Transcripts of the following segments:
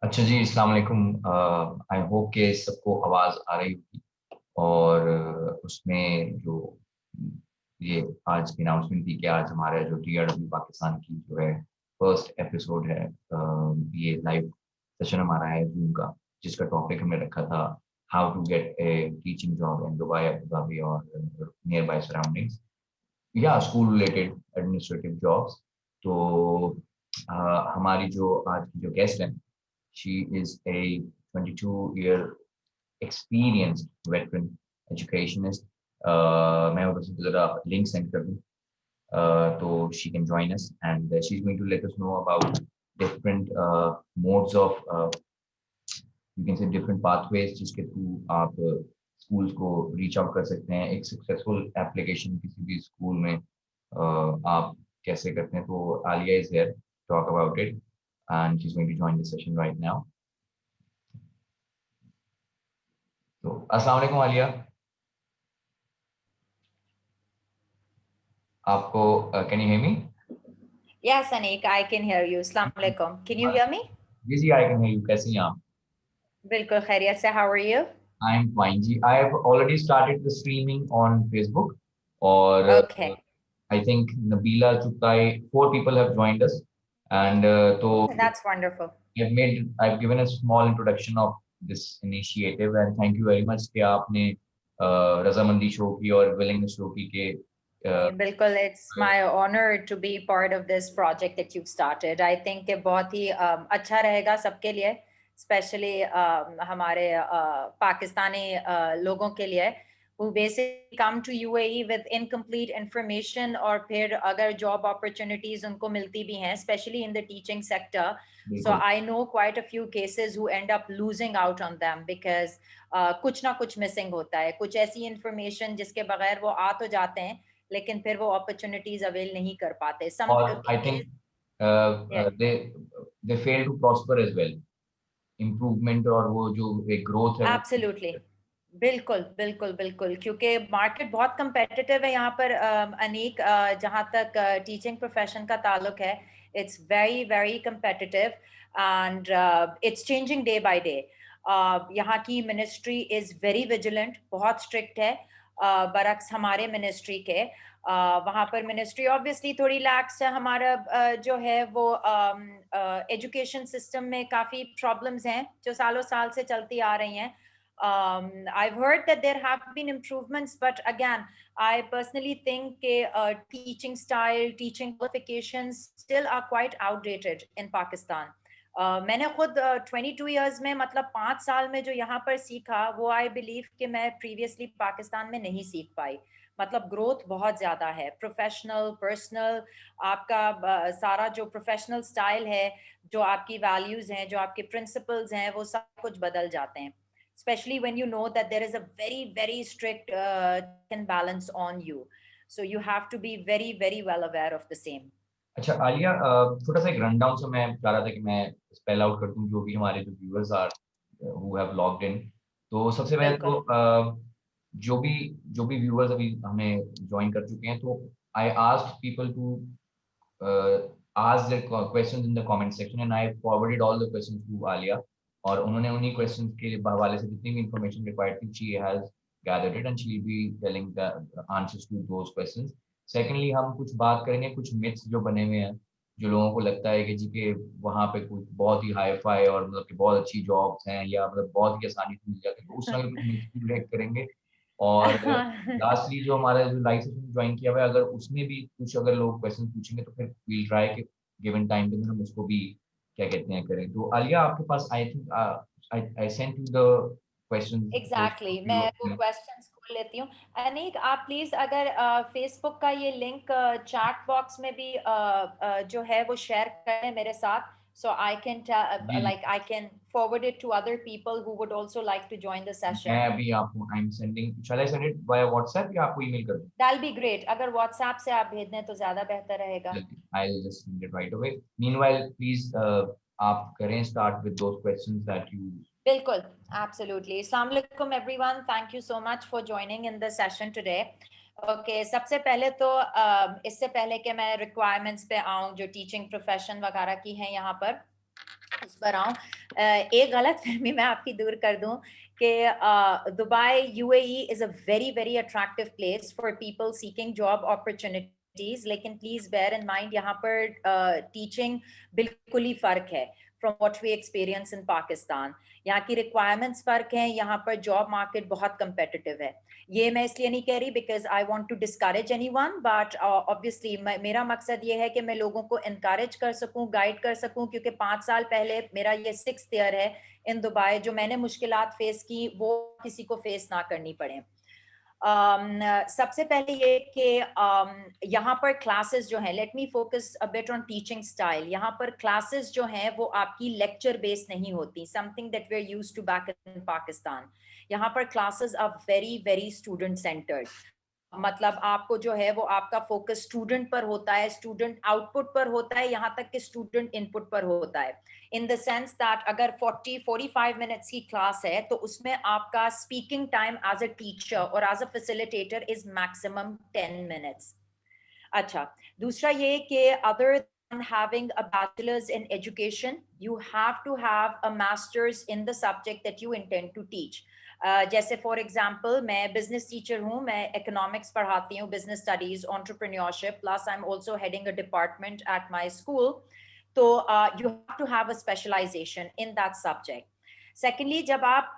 अच्छा जी, अस्सलाम वालेकुम। आई होप के सबको आवाज़ आ रही होगी और उसमें जो ये आज की अनाउंसमेंट थी कि आज हमारा जो TRW पाकिस्तान की जो है फर्स्ट एपिसोड है, ये लाइव सेशन हमारा है जूम का, जिसका टॉपिक हमने रखा था how to get a teaching job in Dubai, Abu Dhabi और नियर बाय सराउंडिंग्स, या स्कूल रिलेटेड एडमिनिस्ट्रेटिव जॉब्स। तो हमारी जो आज की जो गेस्ट है, she is a 22-year experienced veteran educationist. मैं उधर से ज़रा link send कर दूँ, तो she can join us and she's going to let us know about different modes of you can say different pathways जिसके थ्रू आप schools को reach out कर सकते हैं। एक successful application किसी भी school में आप कैसे करते हैं, तो Alia is here to talk about it and she's going to join the session right now. तो अस्सलाम वालेकुम आलिया, आपको can you hear me? Yes, Anik, I can hear you. Assalamu alaikum. Can you hear me? जी जी, I can hear you. कैसी हैं आप? बिल्कुल खैरियत से। How are you? I am fine जी। I have already started the streaming on Facebook और Okay. आई थिंक नबीला चुकाई 4 people have joined us and तो That's wonderful. I've given a small introduction of this initiative and thank you very much कि आपने रजामंदी show की और willingness show की के बिल्कुल, it's my honor to be part of this project that you've started. I think कि बहुत ही अच्छा रहेगा सबके लिए, especially हमारे पाकिस्तानी लोगों के लिए who basically come to UAE with incomplete information, और फिर अगर job opportunities उनको मिलती भी हैं, especially in the teaching sector. So I know quite a few cases who end up losing out on them because कुछ ना कुछ missing होता है, कुछ ऐसी information जिसके बगैर वो आ तो जाते हैं लेकिन फिर वो अपॉर्चुनिटीज अवेल नहीं कर पाते। और I think they fail to prosper as well, improvement और वो जो एक ग्रोथ है वो एब्सोल्युटली, बिल्कुल बिल्कुल बिल्कुल, क्योंकि मार्केट बहुत कम्पेटिटिव है यहाँ पर अनीक, जहाँ तक टीचिंग प्रोफेशन का ताल्लुक है, it's very very competitive and it's changing day by day. यहाँ की मिनिस्ट्री इज़ वेरी विजिलेंट, बहुत स्ट्रिक्ट है, बरक्स हमारे मिनिस्ट्री के। वहाँ पर मिनिस्ट्री ऑब्वियसली थोड़ी लैक्स है, हमारा जो है वो एजुकेशन सिस्टम में काफ़ी प्रॉब्लम्स हैं जो सालों साल से चलती आ रही हैं। I've heard that there have been improvements, but again, I personally think teaching style, teaching qualifications still are quite outdated in Pakistan. मैंने खुद 22 years में, मतलब 5 साल में जो यहाँ पर सीखा वो आई बिलीव कि मैं प्रीवियसली पाकिस्तान में नहीं सीख पाई। मतलब ग्रोथ बहुत ज़्यादा है, प्रोफेशनल, पर्सनल, आपका सारा जो प्रोफेशनल स्टाइल है, जो आपकी वैल्यूज़ हैं, जो आपके प्रिंसिपल्स हैं, वो सब कुछ बदल जाते हैं। especially when you know that there is a very strict check and balance on you. So you have to be very well aware of the same. अच्छा आलिया, छोटा सा एक रन डाउन से मैं चाह रहा था कि मैं स्पेल आउट कर दूं जो भी हमारे जो viewers are who have logged in. तो सबसे पहले तो बिल्कुल। जो भी व्यूअर्स अभी हमें ज्वाइन कर चुके हैं, तो I asked people to ask their questions in the comment section and I forwarded all the questions to Alia, और उन्होंने उन्हीं questions के हवाले से जितनी भी information required थी she has gathered it and she will be telling the answers to those questions. Secondly, हम कुछ बात करेंगे कुछ myths जो बने हुए हैं, जो लोगों को लगता है कि जी के वहाँ पे कुछ बहुत ही हाई फाई और मतलब कि बहुत अच्छी जॉब्स हैं या मतलब बहुत ही आसानी से मिल जाती है, तो उस तरह के कुछ myths भी ब्रेक करेंगे। और लास्टली जो हमारा जो लाइव सेशन ज्वाइन किया हुआ है, अगर उसमें भी कुछ अगर लोग क्वेश्चन पूछेंगे तो फिर वील ट्राई कि गिवन टाइम पे हम उसको भी क्या कहते हैं करें। तो आलिया आपके पास I think I sent you the questions exactly मैं वो क्वेश्चंस खोल लेती हूँ। अनीक आप प्लीज अगर फेसबुक का ये लिंक चैट बॉक्स में भी जो है वो शेयर करें मेरे साथ, so I can like I can forward it to other people who would also like to join the session. मैं अभी आपको I am sending, shall I send it by WhatsApp या आपको ईमेल कर दूं? That'll be great. अगर WhatsApp से आप भेज दें तो ज्यादा बेहतर रहेगा। I'll just send it right away. Meanwhile, please आप करें start with those questions that you. बिल्कुल, absolutely. Assalamu alaikum everyone. Thank you so much for joining in the session today. Okay, सबसे पहले तो इससे पहले कि मैं requirements पे आऊँ जो teaching profession वगैरह की हैं यहाँ पर, इस पर आऊँ, एक गलतफहमी मैं आपकी दूर कर दूँ कि Dubai UAE is a very attractive place for people seeking job opportunities, लेकिन please bear in mind यहाँ पर teaching बिल्कुल ही फर्क है from what we experience in Pakistan. यहाँ की requirements फर्क हैं, यहाँ पर job market बहुत competitive है। ये मैं इसलिए नहीं कह रही because I want to discourage anyone, but obviously मेरा मकसद ये है कि मैं लोगों को encourage कर सकूं, guide कर सकूं, क्योंकि 5 साल पहले मेरा ये 6th year है in दुबई, जो मैंने मुश्किलात फेस की वो किसी को फेस ना करनी पड़े। सबसे पहले ये कि यहाँ पर क्लासेस जो हैं, let me focus a bit on teaching style. यहाँ पर क्लासेस जो हैं वो आपकी लेक्चर बेस्ड नहीं होती, something that we are used to back in Pakistan. यहाँ पर classes are very student centred, मतलब आपको जो है वो आपका फोकस स्टूडेंट पर होता है, स्टूडेंट आउटपुट पर होता है, यहाँ तक कि स्टूडेंट इनपुट पर होता है, इन द सेंस दैट अगर 45 मिनट्स की क्लास है तो उसमें आपका speaking time as a teacher और as a facilitator is maximum 10 minutes. अच्छा, दूसरा ये कि other than having a bachelor's in education, you have to have a master's in the subject that you intend to teach. जैसे for example मैं business teacher हूँ, मैं economics पढ़ाती हूँ, business studies, entrepreneurship, plus I am also heading a department at my school, तो you have to have a specialization in that subject. Secondly, जब आप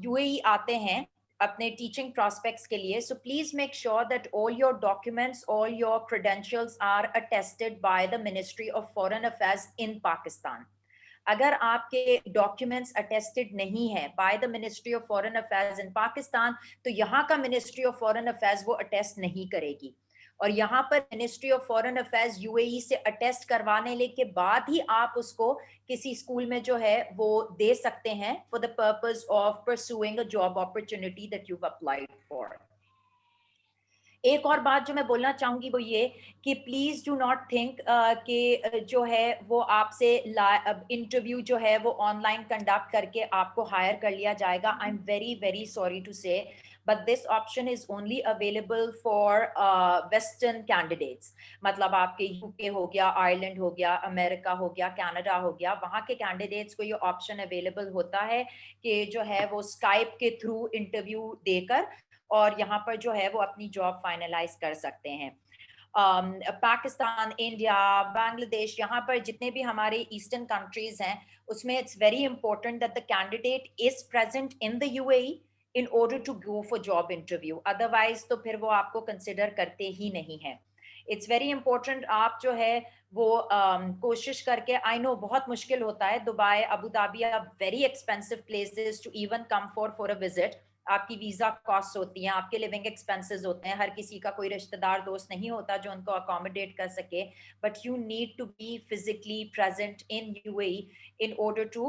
UAE आते हैं अपने टीचिंग प्रॉस्पेक्ट्स के लिए, so please make sure that all your documents, all your credentials are attested by the ministry of foreign affairs in Pakistan. अगर आपके documents attested नहीं है by the ministry of foreign affairs in Pakistan, तो यहाँ का ministry of foreign affairs वो attest नहीं करेगी, और यहाँ पर ministry of foreign affairs UAE से अटेस्ट करवाने के बाद ही आप उसको किसी स्कूल में जो है वो दे सकते हैं for the purpose of pursuing a job opportunity that you applied for. एक और बात जो मैं बोलना चाहूंगी वो ये कि प्लीज डू नॉट थिंक कि जो है वो आपसे इंटरव्यू जो है वो ऑनलाइन कंडक्ट करके आपको हायर कर लिया जाएगा। I am very sorry to say, but this option is only available for western candidates, मतलब आपके यूके हो गया, आयरलैंड हो गया, अमेरिका हो गया, कनाडा हो गया, वहाँ के कैंडिडेट्स को ये ऑप्शन अवेलेबल होता है कि जो है वो स्काइप के थ्रू इंटरव्यू देकर और यहाँ पर जो है वो अपनी जॉब फाइनलाइज कर सकते हैं। पाकिस्तान, इंडिया, बांग्लादेश, यहाँ पर जितने भी हमारे ईस्टर्न कंट्रीज हैं उसमें it's very important that the candidate is present in the UAE in order to go for job interview, otherwise तो फिर वो आपको कंसिडर करते ही नहीं है। इट्स वेरी इंपॉर्टेंट आप जो है वो कोशिश करके, आई नो बहुत मुश्किल होता है, Dubai, Abu Dhabi are very expensive places to even come for a visit, आपकी वीजा कॉस्ट होती हैं, आपके लिविंग एक्सपेंसेस होते हैं। हर किसी का कोई रिश्तेदार दोस्त नहीं होता जो उनको अकोमोडेट कर सके, but you need to be physically present in UAE in order to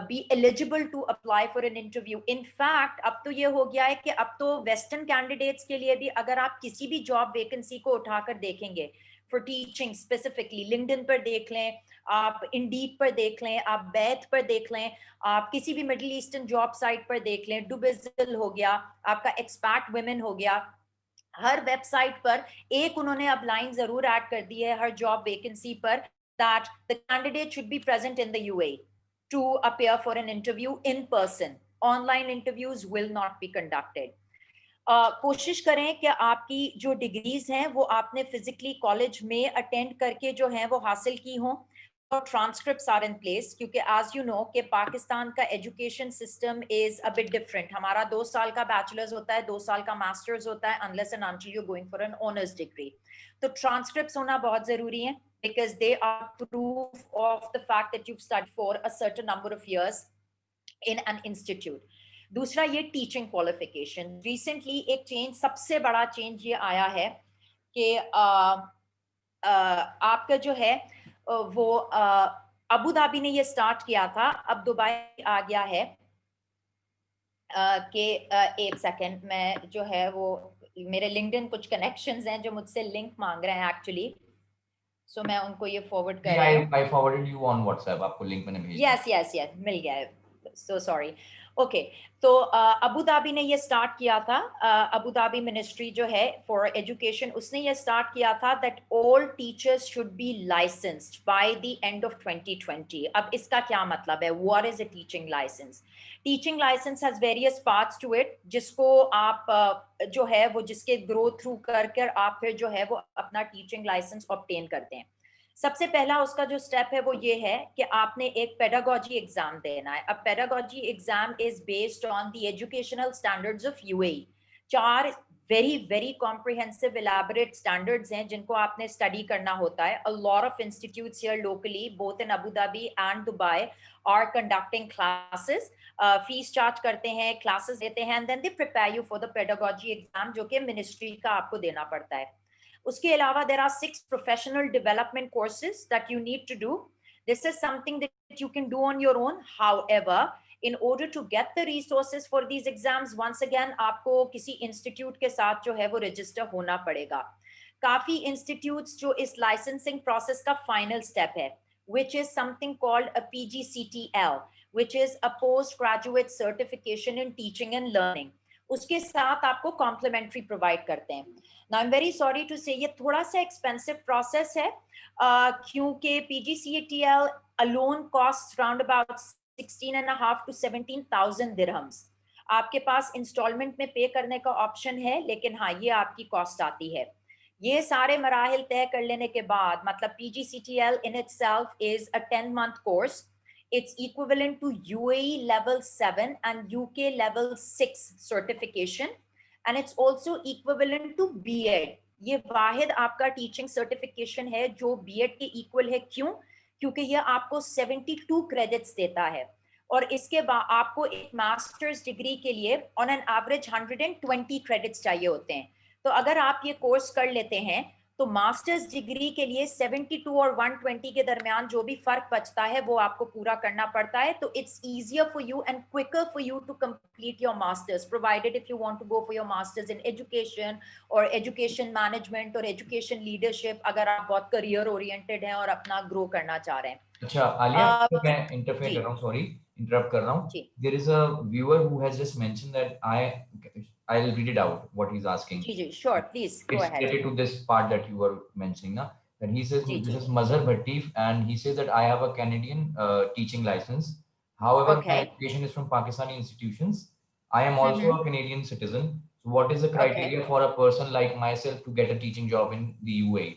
be eligible to apply for an interview. In fact, अब तो ये हो गया है कि अब तो वेस्टर्न कैंडिडेट्स के लिए भी अगर आप किसी भी जॉब वैकेंसी को उठाकर देखेंगे फॉर टीचिंग स्पेसिफिकली, लिंक्डइन पर देख लें, आप इंडीड पर देख लें, आप बैथ पर देख लें, आप किसी भी मिडिल ईस्टर्न जॉब साइट पर देख लें, डुबिजल हो गया, आपका एक्सपैट वुमेन हो गया, हर वेबसाइट पर एक उन्होंने अब लाइन जरूर ऐड कर दी है हर जॉब वैकेंसी पर, that the candidate should be present in the UAE to appear for an interview in person. Online interviews will not be conducted. कोशिश करें कि आपकी जो डिग्रीज हैं वो आपने फिजिकली कॉलेज में अटेंड करके जो है वो हासिल की हों, और ट्रांसक्रिप्ट्स आर इन प्लेस, क्योंकि एज यू नो कि पाकिस्तान का education system is a bit different. हमारा 2 साल का बैचलर्स होता है, 2 साल का मास्टर्स होता है, unless and until you going for an honours degree. तो ट्रांसक्रिप्ट्स होना बहुत जरूरी है, because they are proof of the fact that you've studied for a certain number of years in an institute. दूसरा ये टीचिंग क्वालिफिकेशन। रिसेंटली एक change, सबसे बड़ा चेंज ये आया है कि आपका जो है वो अबू धाबी ने ये स्टार्ट किया था, अब दुबई आ गया है कि एक सेकेंड, मैं जो है वो मेरे लिंक्डइन कुछ कनेक्शंस हैं जो मुझसे लिंक मांग रहे हैं एक्चुअली, सो मैं उनको ये फॉरवर्ड कर रही हूँ। I forwarded you on WhatsApp, आपको लिंक मैंने भेज दिया। यस मिल गया है, सो सॉरी। ओके, तो अबू धाबी ने ये स्टार्ट किया था, अबू धाबी मिनिस्ट्री जो है फॉर एजुकेशन, उसने ये स्टार्ट किया था that all teachers should be licensed by the end of 2020। अब इसका क्या मतलब है, what is a teaching licence? Teaching licence has various parts to it, जिसको आप जो है वो जिसके ग्रो थ्रू कर आप फिर जो है वो अपना टीचिंग लाइसेंस ऑब्टेन करते हैं। सबसे पहला उसका जो स्टेप है वो ये है कि आपने एक पेडागोजी एग्जाम देना है। अब pedagogy exam is based on the educational standards of UAE. 4 very very comprehensive elaborate standards हैं जिनको आपने स्टडी करना होता है। A lot of institutes here locally both in Abu Dhabi and Dubai are conducting classes, fees charge करते हैं, classes देते हैं, and then they prepare you for the pedagogy exam जो कि मिनिस्ट्री का आपको देना पड़ता है। उसके अलावा there are 6 professional development courses that you need to do. This is something that you can do on your own. However, in order to get the resources for these exams, once again आपको किसी institute के साथ जो है वो register होना पड़ेगा। काफी इंस्टीट्यूट्स जो इस लाइसेंसिंग प्रोसेस का फाइनल स्टेप है, which is something called a PGCTL, which is a postgraduate certification in teaching and learning, उसके साथ आपको कॉम्प्लीमेंट्री प्रोवाइड करते हैं। Now I'm very sorry to say ये थोड़ा सा एक्सपेंसिव प्रोसेस है, क्योंकि PGCTL alone costs round about 16.5 to 17,000 dirhams। आपके पास इंस्टॉलमेंट में पे करने का ऑप्शन है, लेकिन हाँ ये आपकी कॉस्ट आती है। ये सारे मराहिल तय कर लेने के बाद, मतलब PGCTL in itself is a 10-month course. It's equivalent to UAE level 7 and UK level 6 certification, and it's also equivalent to B.Ed. ये वाहिद आपका टीचिंग सर्टिफिकेशन है जो B.Ed के इक्वल है। क्यों? क्योंकि ये आपको 72 क्रेडिट्स देता है, और इसके बाद आपको एक मास्टर्स डिग्री के लिए ऑन एन एवरेज 120 क्रेडिट्स चाहिए होते हैं। तो अगर आप ये कोर्स कर लेते हैं तो मास्टर्स डिग्री के लिए 72 और 120 के दरमियान जो भी फर्क बचता है वो आपको पूरा करना पड़ता है। तो it's easier for you and quicker for you to complete your masters, provided if you want to go for your masters in education और एजुकेशन मैनेजमेंट और एजुकेशन लीडरशिप, अगर आप बहुत करियर ओरिएंटेड हैं और अपना ग्रो करना चाह रहे हैं। अच्छा आलिया, मैं इंटरफेयर कर रहा हूँ, सॉरी इंटरप्ट कर रहा हूँ। There is a viewer who has just mentioned that I'll read it out what he's asking. Ji, sure, please go ahead. It's related to this part that you were mentioning, na? And he says, this is Mazhar Bhatti, and he says that I have a Canadian teaching license. However, my education is from Pakistani institutions. I am also a Canadian citizen. So what is the criteria for a person like myself to get a teaching job in the UAE?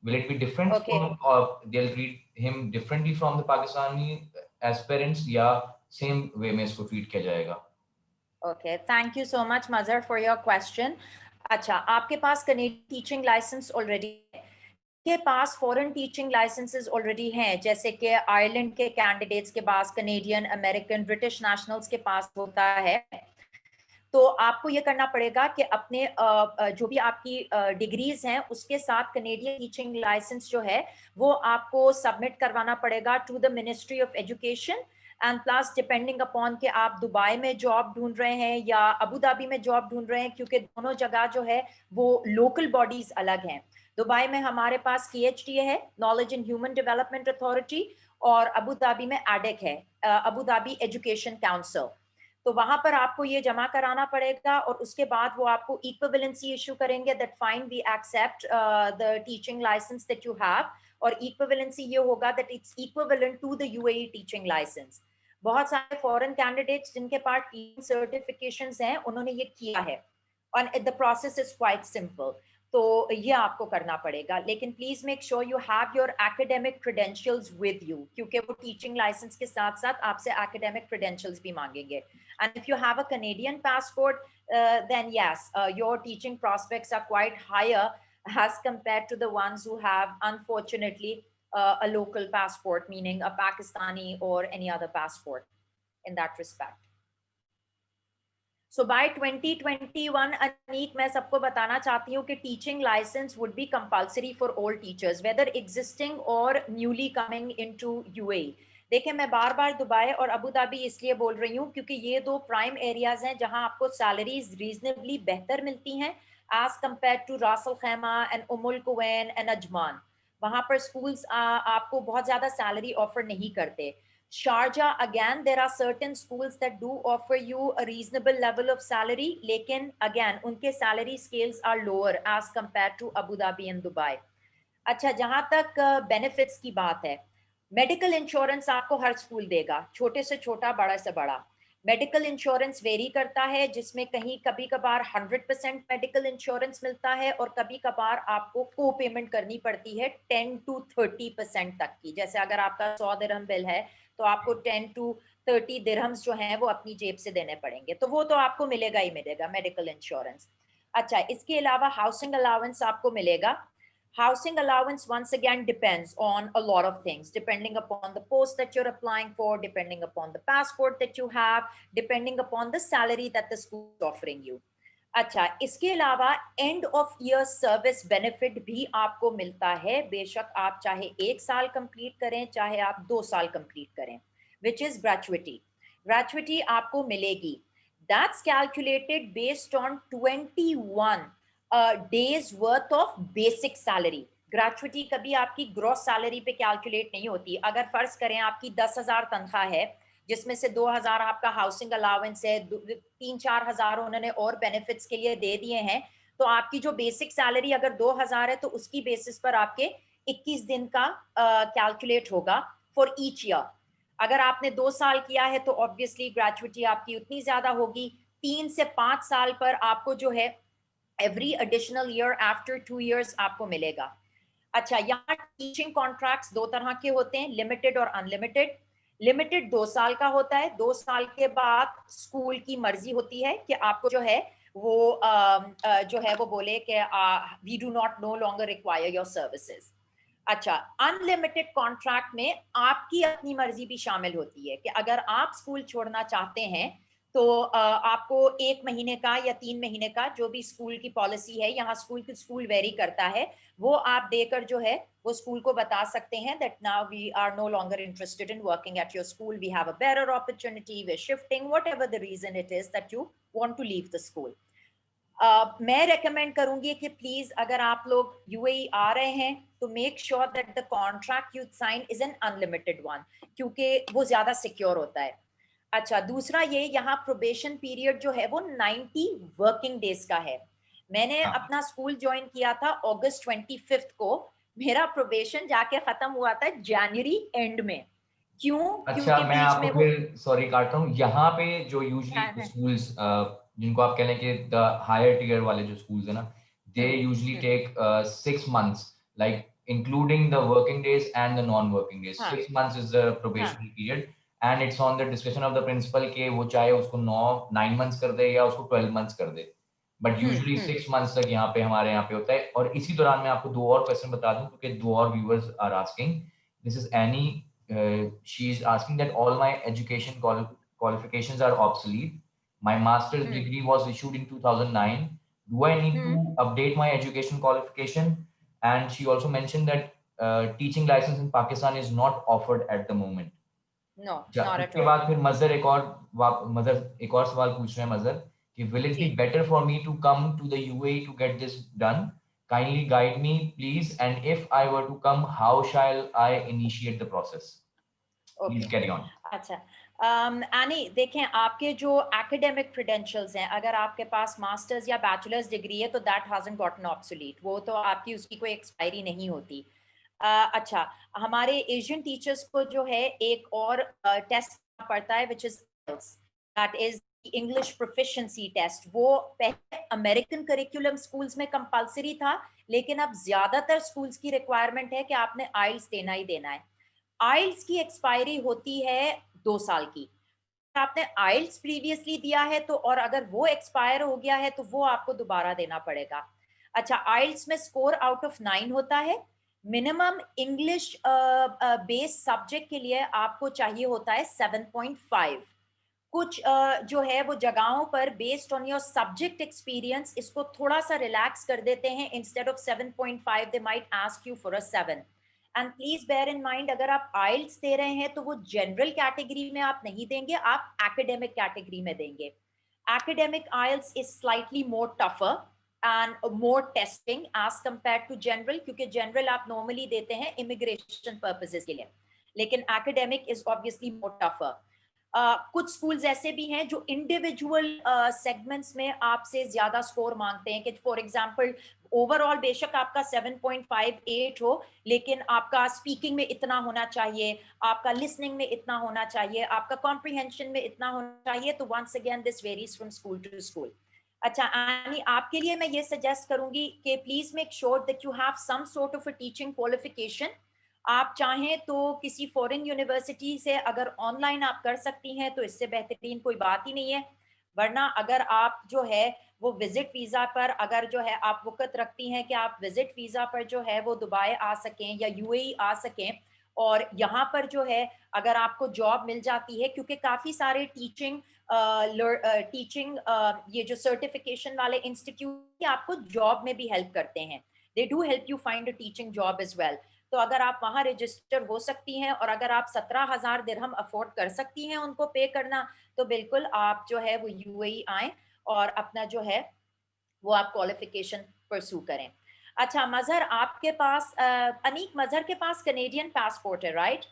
Will it be different from, or they'll treat him differently from the Pakistani aspirants, या same way में इसको treat किया जाएगा? Okay, thank you so much, Mazhar, for your question. अच्छा, आपके पास Canadian teaching license already है, के पास foreign teaching licences already हैं, जैसे कि आयरलैंड के कैंडिडेट्स के पास, कनेडियन, अमेरिकन, ब्रिटिश नेशनल्स के पास होता है। तो आपको ये करना पड़ेगा कि अपने जो भी आपकी डिग्रीज हैं उसके साथ कनेडियन टीचिंग लाइसेंस जो है वो आपको सबमिट करवाना पड़ेगा to the ministry of education. And plus depending upon कि आप दुबई में जॉब ढूंढ रहे हैं या अबू धाबी में जॉब ढूंढ रहे हैं, क्योंकि दोनों जगह जो है वो लोकल बॉडीज अलग हैं। दुबई में हमारे पास KHDA है, knowledge in human development authority, और अबू धाबी में ADEC है, अबू धाबी एजुकेशन काउंसिल। तो वहां पर आपको ये जमा कराना पड़ेगा और उसके बाद वो आपको इक्विवेलेंसी इशू करेंगे that fine we accept the teaching licence that you have. और इक्विवेलेंसी ये होगा that it's equivalent to the UAE teaching licence. बहुत सारे फॉरेन कैंडिडेट्स जिनके पास टीचिंग सर्टिफिकेशंस हैं उन्होंने ये किया है, और the process is quite simple. तो ये आपको करना पड़ेगा, लेकिन please make sure you have your academic credentials with you, क्योंकि वो टीचिंग लाइसेंस के साथ साथ आपसे एकेडमिक क्रेडेंशियल्स भी मांगेंगे। And if you have a Canadian passport, then yes, your teaching prospects are quite higher as compared to the ones who have, unfortunately, a local passport, meaning a Pakistani or any other passport in that respect. So by 2021, Anik, मैं सबको बताना चाहती हूँ कि teaching license would be compulsory for all teachers, whether existing or newly coming into UAE. देखिए, मैं बार बार Dubai और Abu Dhabi इसलिए बोल रही हूँ क्योंकि ये दो प्राइम एरियाज हैं जहां आपको सैलरीज रीजनेबली बेहतर मिलती हैं as compare to Ras Al Khaimah and Umm Al Quwain and Ajman. वहां पर स्कूल्स आपको बहुत ज्यादा सैलरी ऑफर नहीं करते। Sharjah, again, there are certain schools that do offer you a reasonable level of salary, लेकिन again, उनके salary scales are lower as compared to Abu Dhabi and Dubai. अच्छा, जहां तक benefits की बात है, मेडिकल इंश्योरेंस आपको हर स्कूल देगा, छोटे से छोटा, बड़ा से बड़ा। मेडिकल इंश्योरेंस वेरी करता है, जिसमें कहीं कभी कभार 100% मेडिकल इंश्योरेंस मिलता है और कभी कभार आपको को पेमेंट करनी पड़ती है 10 to 30% तक की। जैसे अगर आपका 100 दिरहम बिल है तो आपको 10 to 30 दिरहम्स जो हैं वो अपनी जेब से देने पड़ेंगे, तो वो तो आपको मिलेगा ही मिलेगा मेडिकल इंश्योरेंस। अच्छा, इसके अलावा हाउसिंग अलाउंस आपको मिलेगा। Housing allowance once again depends on a lot of things, depending upon the post that you're applying for, depending upon the passport that you have, depending upon the salary that the school is offering you. अच्छा, इसके अलावा end of year service benefit भी आपको मिलता है, बेशक आप चाहे 1 साल कंप्लीट करें चाहे आप 2 साल कंप्लीट करें, विच इज ग्रेचुइटी। ग्रेचुइटी आपको मिलेगी, that's calculated based on 21 days worth of basic salary. Gratuity कभी आपकी ग्रॉस सैलरी पे कैलकुलेट नहीं होती। अगर फर्ज करें आपकी 10,000 तनख्वाह है, जिसमें से 2,000 आपका हाउसिंग अलाउंस है, 3-4 हजार उन्होंने और बेनिफिट्स के लिए दे दिए हैं, तो आपकी जो बेसिक सैलरी अगर 2,000 है तो उसकी बेसिस पर आपके 21 दिन का कैलकुलेट होगा फॉर ईच ईयर। अगर आपने 2 साल किया है तो ऑब्वियसली ग्रेचुइटी आपकी उतनी ज्यादा होगी। 3 से 5 साल पर आपको जो है every additional year after 2 years आपको मिलेगा। अच्छा, यहाँ टीचिंग कॉन्ट्रैक्ट्स 2 तरह के होते हैं, लिमिटेड और अनलिमिटेड। लिमिटेड 2 साल का होता है, 2 साल के बाद स्कूल की मर्जी होती है कि आपको जो है वो बोले कि we do not no longer require your services. अच्छा, अनलिमिटेड कॉन्ट्रैक्ट में आपकी अपनी मर्जी भी शामिल होती है कि अगर आप स्कूल छोड़ना चाहते हैं तो आपको 1 महीने का या 3 महीने का, जो भी स्कूल की पॉलिसी है, यहाँ स्कूल की स्कूल वेरी करता है, वो आप देकर जो है वो स्कूल को बता सकते हैं that now we are no longer interested in working at your school, we have a better opportunity, we are shifting, whatever the reason it is that you want to leave the school. मैं recommend करूंगी कि please अगर आप लोग UAE आ रहे हैं तो make sure that the contract you sign is an unlimited one, क्योंकि वो ज्यादा सिक्योर होता है। अच्छा, दूसरा ये, यहाँ प्रोबेशन पीरियड जो है वो 90 वर्किंग डेज का है। मैंने अपना स्कूल ज्वाइन किया था अगस्त 25 को, मेरा प्रोबेशन जाके खत्म हुआ था जनवरी एंड में। क्यों? अच्छा, क्योंकि मैं बीच में आपको वो फिर सॉरी काटता हूँ, यहाँ पे जो यूजुअली स्कूल्स जिनको आप कह लें कि द हायर टियर वाले जो स्कूल्स है ना, they usually take 6 months, like including the working days and the non-working days. 6 months is the probationary period, and it's on the discretion of the principal कि वो चाहे उसको 9 months कर दे या उसको 12 months कर दे, बट यूजुअली 6 months तक यहाँ पे हमारे यहाँ पे होता है। और इसी दौरान मैं आपको 2 और क्वेश्चन बता दूं, क्योंकि 2 और viewers are asking. This is Annie, she is asking that all my education qualifications are obsolete. My master's degree was issued in 2009. Do I need to update my education qualification? And she also mentioned that teaching license in Pakistan is not offered at the moment. No, not at उसके all. बाद फिर मजर एक और सवाल पूछ रहे हैं मजर कि will it be जी. better for me to come to the UAE to get this done? Kindly guide me, please. And if I were to come, how shall I initiate the process? Please Okay. carry on. अच्छा, any देखें, आपके जो academic credentials हैं, अगर आपके पास masters या bachelors degree है तो दैट हैजंट गॉटन ऑब्सोलीट, वो तो आपकी उसकी कोई एक्सपायरी नहीं होती। अच्छा, हमारे एशियन टीचर्स को जो है एक और टेस्ट पड़ता है which is that is English proficiency test. वो पहले अमेरिकन करिकुलम स्कूल्स में कंपलसरी था, लेकिन अब ज्यादातर स्कूल्स की रिक्वायरमेंट है कि आपने आइल्स देना ही देना है। आइल्स की एक्सपायरी होती है 2 साल की। आपने आइल्स प्रीवियसली दिया है तो, और अगर वो एक्सपायर हो गया है तो वो आपको दोबारा देना पड़ेगा। अच्छा, आइल्स में स्कोर आउट ऑफ 9 होता है। मिनिमम इंग्लिश बेस्ड सब्जेक्ट के लिए आपको चाहिए होता है 7.5। कुछ जो है वो जगहों पर based on your subject experience इसको थोड़ा सा रिलैक्स कर देते हैं। Instead of 7.5 they might ask you for a 7। And please bear in mind, अगर आप आइल्स दे रहे हैं तो वो जनरल कैटेगरी में आप नहीं देंगे, आप एकेडमिक कैटेगरी में देंगे। academic IELTS is slightly more tougher and more testing as compared to general, क्योंकि general आप normally देते हैं immigration purposes के लिए, लेकिन academic is obviously more tougher। कुछ स्कूल्स ऐसे भी हैं जो इंडिविजुअल सेगमेंट्स में आपसे ज्यादा स्कोर मांगते हैं कि फॉर एग्जांपल ओवरऑल बेशक आपका 7.58 हो, लेकिन आपका स्पीकिंग में इतना होना चाहिए, आपका लिसनिंग में इतना होना चाहिए, आपका कॉम्प्रिहेंशन में इतना होना चाहिए। तो once again this varies from school to school. अच्छा आनी, आपके लिए मैं ये सजेस्ट करूंगी कि please make sure that you have some sort of a teaching qualification. आप चाहें तो किसी फॉरेन यूनिवर्सिटी से अगर ऑनलाइन आप कर सकती हैं तो इससे बेहतरीन कोई बात ही नहीं है। वरना अगर आप जो है वो विजिट वीजा पर, अगर जो है आप वक़्त रखती हैं कि आप विजिट वीजा पर जो है वो दुबई आ सकें या यूएई आ सकें, और यहाँ पर जो है अगर आपको जॉब मिल जाती है, क्योंकि काफी सारे टीचिंग ये जो सर्टिफिकेशन वाले इंस्टीट्यूट आपको जॉब में भी हेल्प करते हैं। They do help you find a teaching job as well. तो अगर आप वहां रजिस्टर हो सकती हैं और अगर आप 17,000 दिरहम अफोर्ड कर सकती हैं उनको पे करना, तो बिल्कुल आप जो है वो यूएई आए और अपना जो है वो आप क्वालिफिकेशन परसू करें। अच्छा मजहर, आपके पास अनीक, मजहर के पास कनेडियन पासपोर्ट है, right?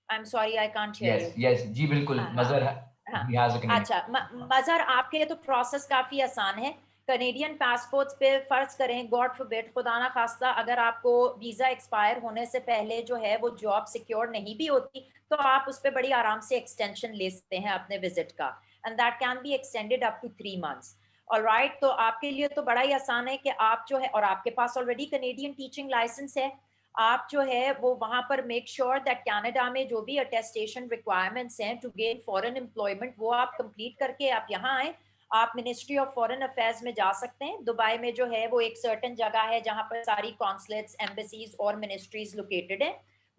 I am sorry I can't hear you. Yes जी बिल्कुल, हाँ मजर हाँ। he has a Canadian अच्छा, passport. मजहर आपके लिए तो प्रोसेस काफी आसान है। कनेडियन पासपोर्ट्स पे फर्ज करें, गॉड फॉरबिड, खुदा ना खास्ता, अगर आपको वीजा एक्सपायर होने से पहले जो है वो जॉब सिक्योर नहीं भी होती, तो आप उस पर बड़ी आराम से एक्सटेंशन ले सकते हैं अपने विजिट का, and that can be extended up to 3 months. Alright, तो आपके लिए तो बड़ा ही आसान है कि आप जो है, और आपके पास ऑलरेडी कनेडियन टीचिंग लाइसेंस है, आप जो है वो वहां पर मेक श्योर दैट कनाडा में जो भी अटेस्टेशन रिक्वायरमेंट्स हैं टू गेन फॉरेन एम्प्लॉयमेंट, वो आप कंप्लीट करके आप यहाँ आए। आप मिनिस्ट्री ऑफ फॉरेन अफेयर्स में जा सकते हैं। दुबई में जो है वो एक सर्टेन जगह है जहां पर सारी कॉन्सुलेट्स, एम्बेसीज और मिनिस्ट्रीज लोकेटेड है।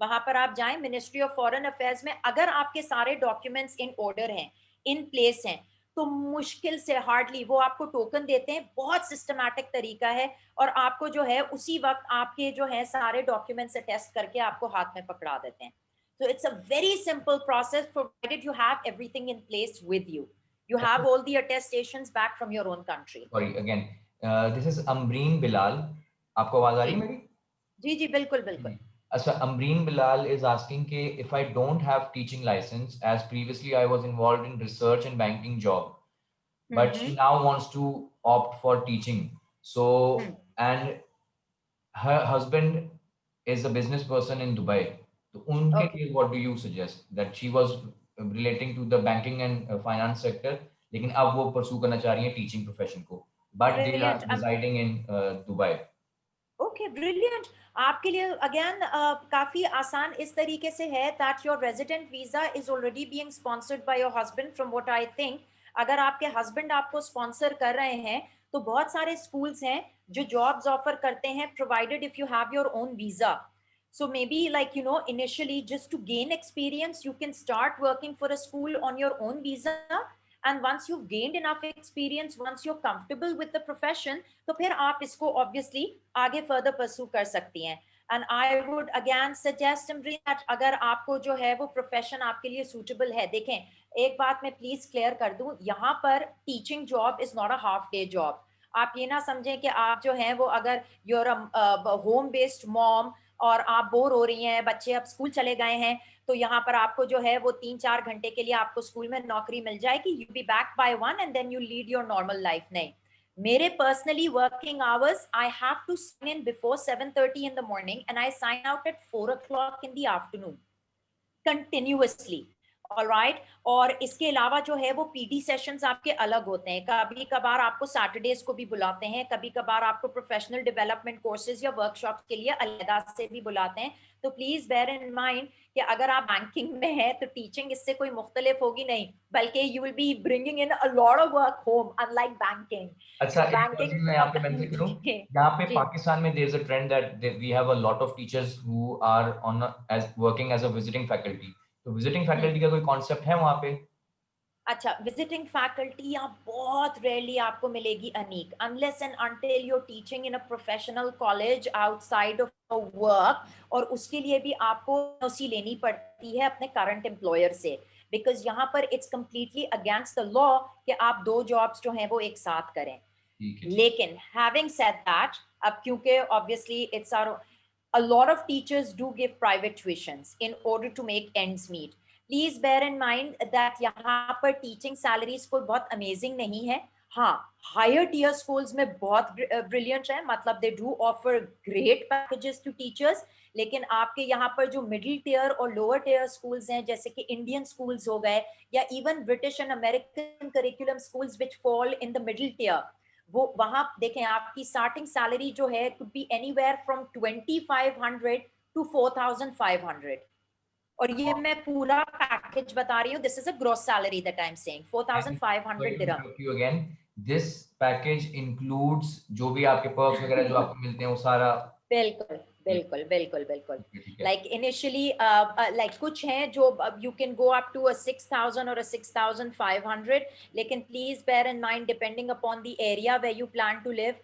वहां पर आप जाएं मिनिस्ट्री ऑफ फॉरेन अफेयर्स में, अगर आपके सारे डॉक्यूमेंट्स इन ऑर्डर हैं, इन प्लेस हैं, तो मुश्किल से हार्डली वो आपको टोकन देते हैं। बहुत सिस्टमैटिक तरीका है, और आपको जो है उसी वक्त आपके जो है सारे डॉक्यूमेंट्स टेस्ट करके आपको हाथ में पकड़ा देते हैं। So it's a very simple process provided you have everything in place with you. You have all the attestations back from your own country. Sorry again, this is Ambreen Bilal. आपको आवाज आ रही जी है मेरी? जी जी, बिल्कुल बिल्कुल। अच्छा, Ambreen Bilal is asking कि if I don't have teaching license, as previously I was involved in research and banking job, but she now wants to opt for teaching. So, and her husband is a business person in Dubai. तो उनके Okay. लिए what do you suggest? That she was relating to the banking and finance sector, लेकिन अब वो pursue करना चाह रही हैं teaching profession को, but they are Brilliant. residing in Dubai. Okay, brilliant. आपके लिए अगेन काफी आसान इस तरीके से है that your resident visa is already being sponsored by your husband from what I think. अगर आपके हस्बैंड आपको स्पॉन्सर कर रहे हैं तो बहुत सारे स्कूल्स हैं जो जॉब्स ऑफर करते हैं, provided if you have your own visa. So maybe, like, you know, initially just to gain experience, you can start working for a school on your own visa. And once you've gained enough experience, once you're comfortable with the profession, तो फिर आप इसको obviously आगे further pursue कर सकती हैं. And I would again suggest, Amreen, that अगर आपको जो है वो profession आपके लिए suitable है, देखें, एक बात मैं please clear कर दूं, यहाँ पर teaching job is not a half day job. आप ये ना समझें कि आप जो हैं वो अगर you're a home based mom और आप बोर हो रही हैं, बच्चे अब स्कूल चले गए हैं, तो यहाँ पर आपको जो है वो 3-4 घंटे के लिए आपको स्कूल में नौकरी मिल जाएगी, you be back by 1 and then you lead your normal life. नहीं, मेरे personally working hours, I have to sign in before 7:30 in the morning and I sign out at 4 o'clock in the afternoon continuously. Alright, और इसके अलावा जो है वो PD sessions आपके अलग होते हैं, कभी कभार आपको सैटरडेज को भी बुलाते हैं, कभी कभार आपको प्रोफेशनल डेवलपमेंट कोर्सेज या वर्कशॉप के लिए अलग से भी बुलाते हैं. तो प्लीज बेयर इन माइंड कि अगर आप बैंकिंग में हैं तो टीचिंग इससे कोई मुख्तलिफ होगी नहीं, बल्कि you will be bringing in a lot of work home, unlike banking. अच्छा, सो एक और चीज मैं यहाँ पे मेंशन करूँ, यहाँ पे पाकिस्तान में there is a trend that we have a lot of teachers who are on as working as a visiting faculty. तो विजिटिंग फैकल्टी का कोई कॉन्सेप्ट है वहाँ पे? अच्छा, विजिटिंग फैकल्टी यहाँ बहुत रेयरली आपको मिलेगी Aneeq, unless and until you teaching in a professional college outside of work, और उसके लिए भी आपको एनओसी लेनी पड़ती है अपने करंट एम्प्लॉयर से, बिकॉज यहाँ पर it's completely against the law कि आप 2 जॉब्स जो हैं वो एक साथ करें. लेकिन हैविंग सेड दैट, अब क्योंकि obviously it's are a lot of teachers do give private tuitions in order to make ends meet. Please bear in mind that यहाँ पर teaching salaries कोई बहुत amazing नहीं है. हाँ, higher tier schools में बहुत brilliant है, मतलब they do offer great packages to teachers. लेकिन आपके यहाँ पर जो middle tier और lower tier schools हैं, जैसे कि Indian schools हो गए, या even British and American curriculum schools which fall in the middle tier, वो वहां देखें आपकी स्टार्टिंग सैलरी जो है could be anywhere from 2500 to 4500. और ये मैं पूरा पैकेज बता रही हूँ, this is a gross salary that I am saying, 4500 dirham. Again this package includes जो भी आपके पर्क्स वगैरह जो आपको मिलते हैं वो सारा? बिल्कुल बिल्कुल बिल्कुल बिल्कुल. लाइक इनिशियली लाइक कुछ हैं जो you can go up to a 6000 और अ 6500, लेकिन please bear in mind depending upon the area where you plan to live,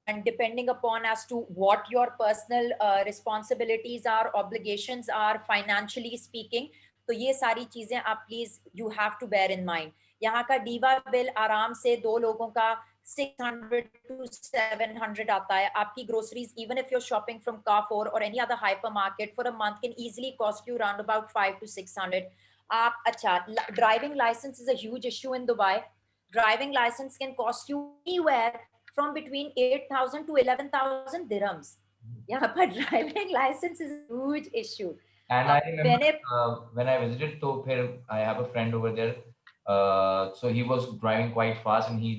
and depending upon as to what your personal responsibilities are, obligations are, financially speaking, तो ये सारी चीजें आप please you have to bear in mind. यहाँ का diva bill आराम से 2 लोगों का 600 to 700 आता है. आपकी groceries, even if you're shopping from Carrefour or any other hypermarket for a month, can easily cost you around about 500 to 600. आप अच्छा, driving license is a huge issue in Dubai. Driving license can cost you anywhere from between 8,000 to 11,000 dirhams. यहाँ पर driving license is a huge issue. And I remember when I visited, so I have a friend over there. So he was driving quite fast and he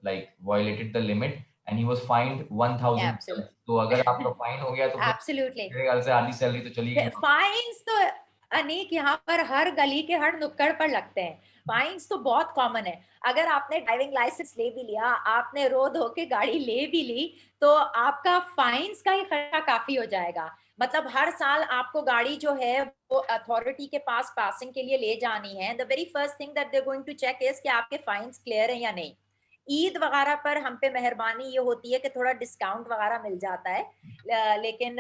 like violated the limit and he was fined 1,000. तो अगर आपका fine हो गया तो absolutely मेरे ख्याल से आधी सैलरी तो चली गई. फाइन्स तो अनेक यहाँ पर हर गली के हर नुक्कड़ पर लगते हैं. फाइन्स तो बहुत कॉमन है. अगर आपने ड्राइविंग लाइसेंस ले भी लिया, आपने रो धो के गाड़ी ले भी ली, तो आपका फाइन्स का ही खर्चा काफी हो जाएगा. मतलब हर साल आपको गाड़ी जो है वो अथॉरिटी के पास पासिंग के लिए ले जानी है. The very first thing that they are going to check is कि आपके फाइन्स क्लियर है या नहीं. ईद वगैरह पर हम पे मेहरबानी ये होती है कि थोड़ा डिस्काउंट वगैरह मिल जाता है, लेकिन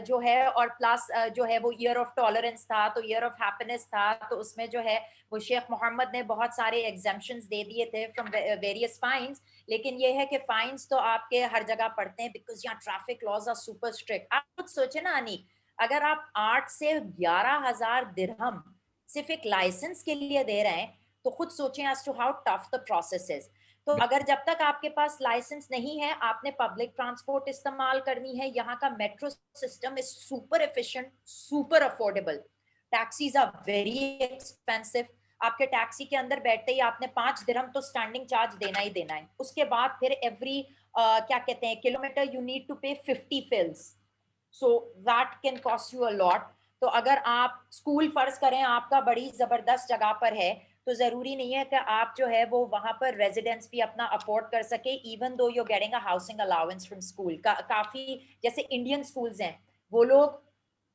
जो है, और प्लस जो है वो ईयर ऑफ टॉलरेंस था, तो ईयर ऑफ हैप्पीनेस था, तो उसमें जो है वो शेख मोहम्मद ने बहुत सारे एग्जेम्पशंस दे दिए थे फ्रॉम वेरियस फाइन्स. लेकिन ये है कि फाइन्स तो आपके हर जगह पड़ते हैं, बिकॉज यहाँ traffic laws are super strict. आप खुद सोचे ना अनीक, अगर आप 8 से 11,000 दिरहम सिर्फ एक लाइसेंस के लिए दे रहे हैं, तो खुद सोचें as to how tough the process is. तो अगर जब तक आपके पास लाइसेंस नहीं है, आपने पब्लिक ट्रांसपोर्ट इस्तेमाल करनी है. यहाँ का metro system is super efficient, super affordable. Taxis are very expensive. आपके टैक्सी के अंदर बैठते ही आपने 5 दिरहम तो स्टैंडिंग चार्ज देना ही देना है. उसके बाद फिर एवरी क्या कहते हैं kilometre you need to pay 50 fils, so that can cost you a lot. तो अगर आप स्कूल फर्ज करें आपका बड़ी जबरदस्त जगह पर है, तो जरूरी नहीं है कि आप जो है वो वहां पर रेजिडेंस भी अपना अफोर्ड कर सके, even though you getting a housing allowance from school. काफी जैसे इंडियन स्कूल्स हैं, वो लोग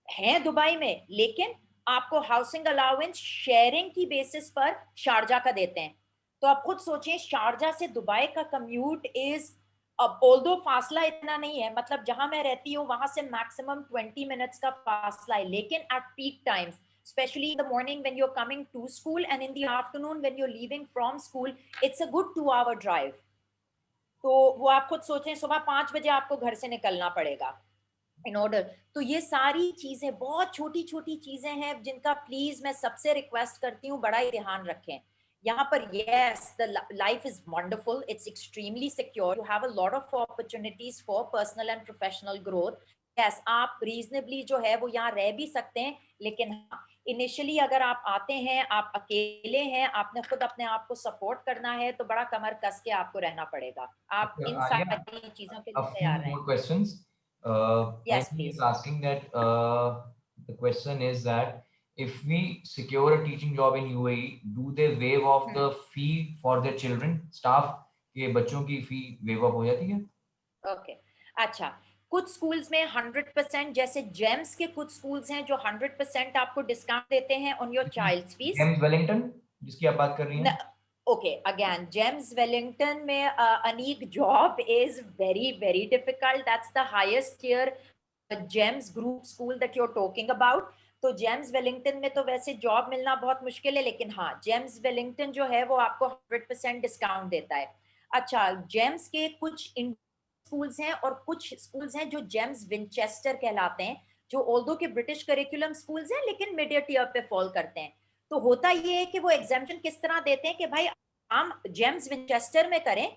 हैं दुबई में, लेकिन आपको हाउसिंग अलाउंस शेयरिंग की बेसिस पर शारजा का देते हैं। तो आप खुद सोचें, शारजा से दुबई का कम्यूट इज, अब ऑल्दो फासला इतना नहीं है, मतलब जहां मैं रहती हूँ वहां से मैक्सिमम 20 मिनट्स का फासला है, लेकिन at peak times, especially in the morning when you're coming to school and in the afternoon when you're leaving from school, it's a good 2 hour drive. तो वो आप खुद सोचें, सुबह 5 बजे आपको घर से निकलना पड़ेगा इन ऑर्डर। तो ये सारी चीजें बहुत छोटी छोटी चीजें हैं जिनका प्लीज मैं सबसे रिक्वेस्ट करती हूँ बड़ा ही ध्यान रखें। यहाँ पर yes, the life is wonderful, it's extremely secure, you have a lot of opportunities for personal and professional growth. Yes, आप रीजनेबली जो है वो यहाँ रह भी सकते हैं, लेकिन हाँ, इनिशियली अगर आप आते हैं, आप अकेले हैं, आपने खुद अपने आप को सपोर्ट करना है, तो बड़ा कमर कस के आपको रहना पड़ेगा। आप इन Alia, सारी चीजों के a लिए few तैयार रहें। more questions. Yes Annie is please. asking that the question is that if we secure a teaching job in UAE, do they waive off the fee for their children, staff के बच्चों की फी waive off हो जाती है? Okay, अच्छा, कुछ schools में 100%, जैसे जेम्स के कुछ स्कूल्स हैं जो 100% आपको डिस्काउंट देते हैं on your child's fees. GEMS Wellington जिसकी आप बात कर रही हैं? ओके, अगेन जेम्स वेलिंगटन में Aneeq job is very very difficult, that's the highest year GEMS group school that you are talking about. तो जेम्स वेलिंगटन में तो वैसे जॉब मिलना बहुत मुश्किल है, लेकिन हाँ, जेम्स वेलिंगटन जो है वो आपको 100% डिस्काउंट देता है। अच्छा, जेम्स के कुछ स्कूल्स हैं और कुछ स्कूल्स हैं जो जेम्स विंचेस्टर कहलाते हैं, जो ऑल्दो के ब्रिटिश करिकुलम स्कूल्स हैं लेकिन मिडिल टियर पे फॉल करते हैं। तो होता ये है कि वो एग्जाम्पशन किस तरह देते हैं कि भाई हम जेम्स विंचेस्टर में करें,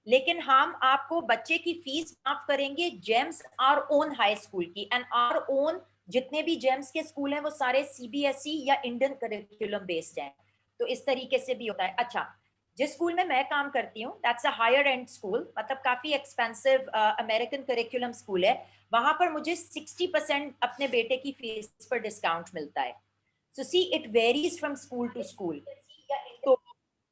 लेकिन हम आपको बच्चे की फीस माफ करेंगे James our own high school की, एंड आर ओन जितने भी जेम्स के स्कूल हैं वो सारे सीबीएसई या इंडियन करिकुलम बेस्ड हैं। तो इस तरीके से भी होता है। अच्छा, जिस स्कूल में मैं काम करती हूँ that's a higher end school, मतलब काफी एक्सपेंसिव अमेरिकन करिकुलम स्कूल है, वहां पर मुझे 60% अपने बेटे की फीस पर डिस्काउंट मिलता है। So see, it varies from school to school. तो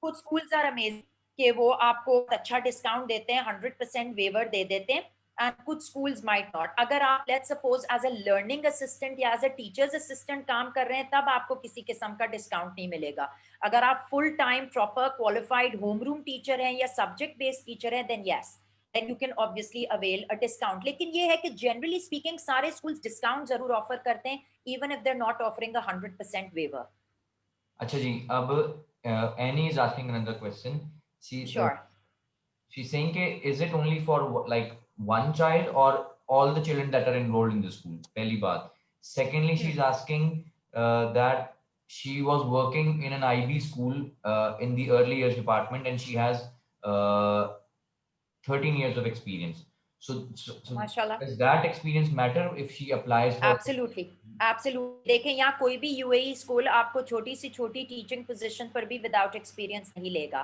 कुछ स्कूल्स आर अमेजिंग कि वो आपको अच्छा डिस्काउंट देते हैं, 100% वेवर दे देते हैं, एंड कुछ स्कूल्स माइट नॉट। अगर आप let's suppose as a learning assistant या एज अ टीचर्स असिस्टेंट काम कर रहे हैं, तब आपको किसी किस्म का डिस्काउंट नहीं मिलेगा। अगर आप full time proper qualified home room teacher हैं या सब्जेक्ट बेस्ड टीचर हैं, then yes, then you can obviously avail a discount। लेकिन ये है कि generally speaking सारे schools discount जरूर offer करते हैं, even if they're not offering a 100% waiver। अच्छा जी, अब Annie is asking another question. Sure। She's saying कि is it only for like one child or all the children that are enrolled in the school? पहली बात. Secondly, she's asking that she was working in an IB school in the early years department and she has uh, 13 years of experience. So माशाल्लाह। does that experience matter if she applies for? Absolutely, absolutely. देखें, यहाँ कोई भी UAE school आपको छोटी सी छोटी teaching position पर भी विदाउट एक्सपीरियंस नहीं लेगा,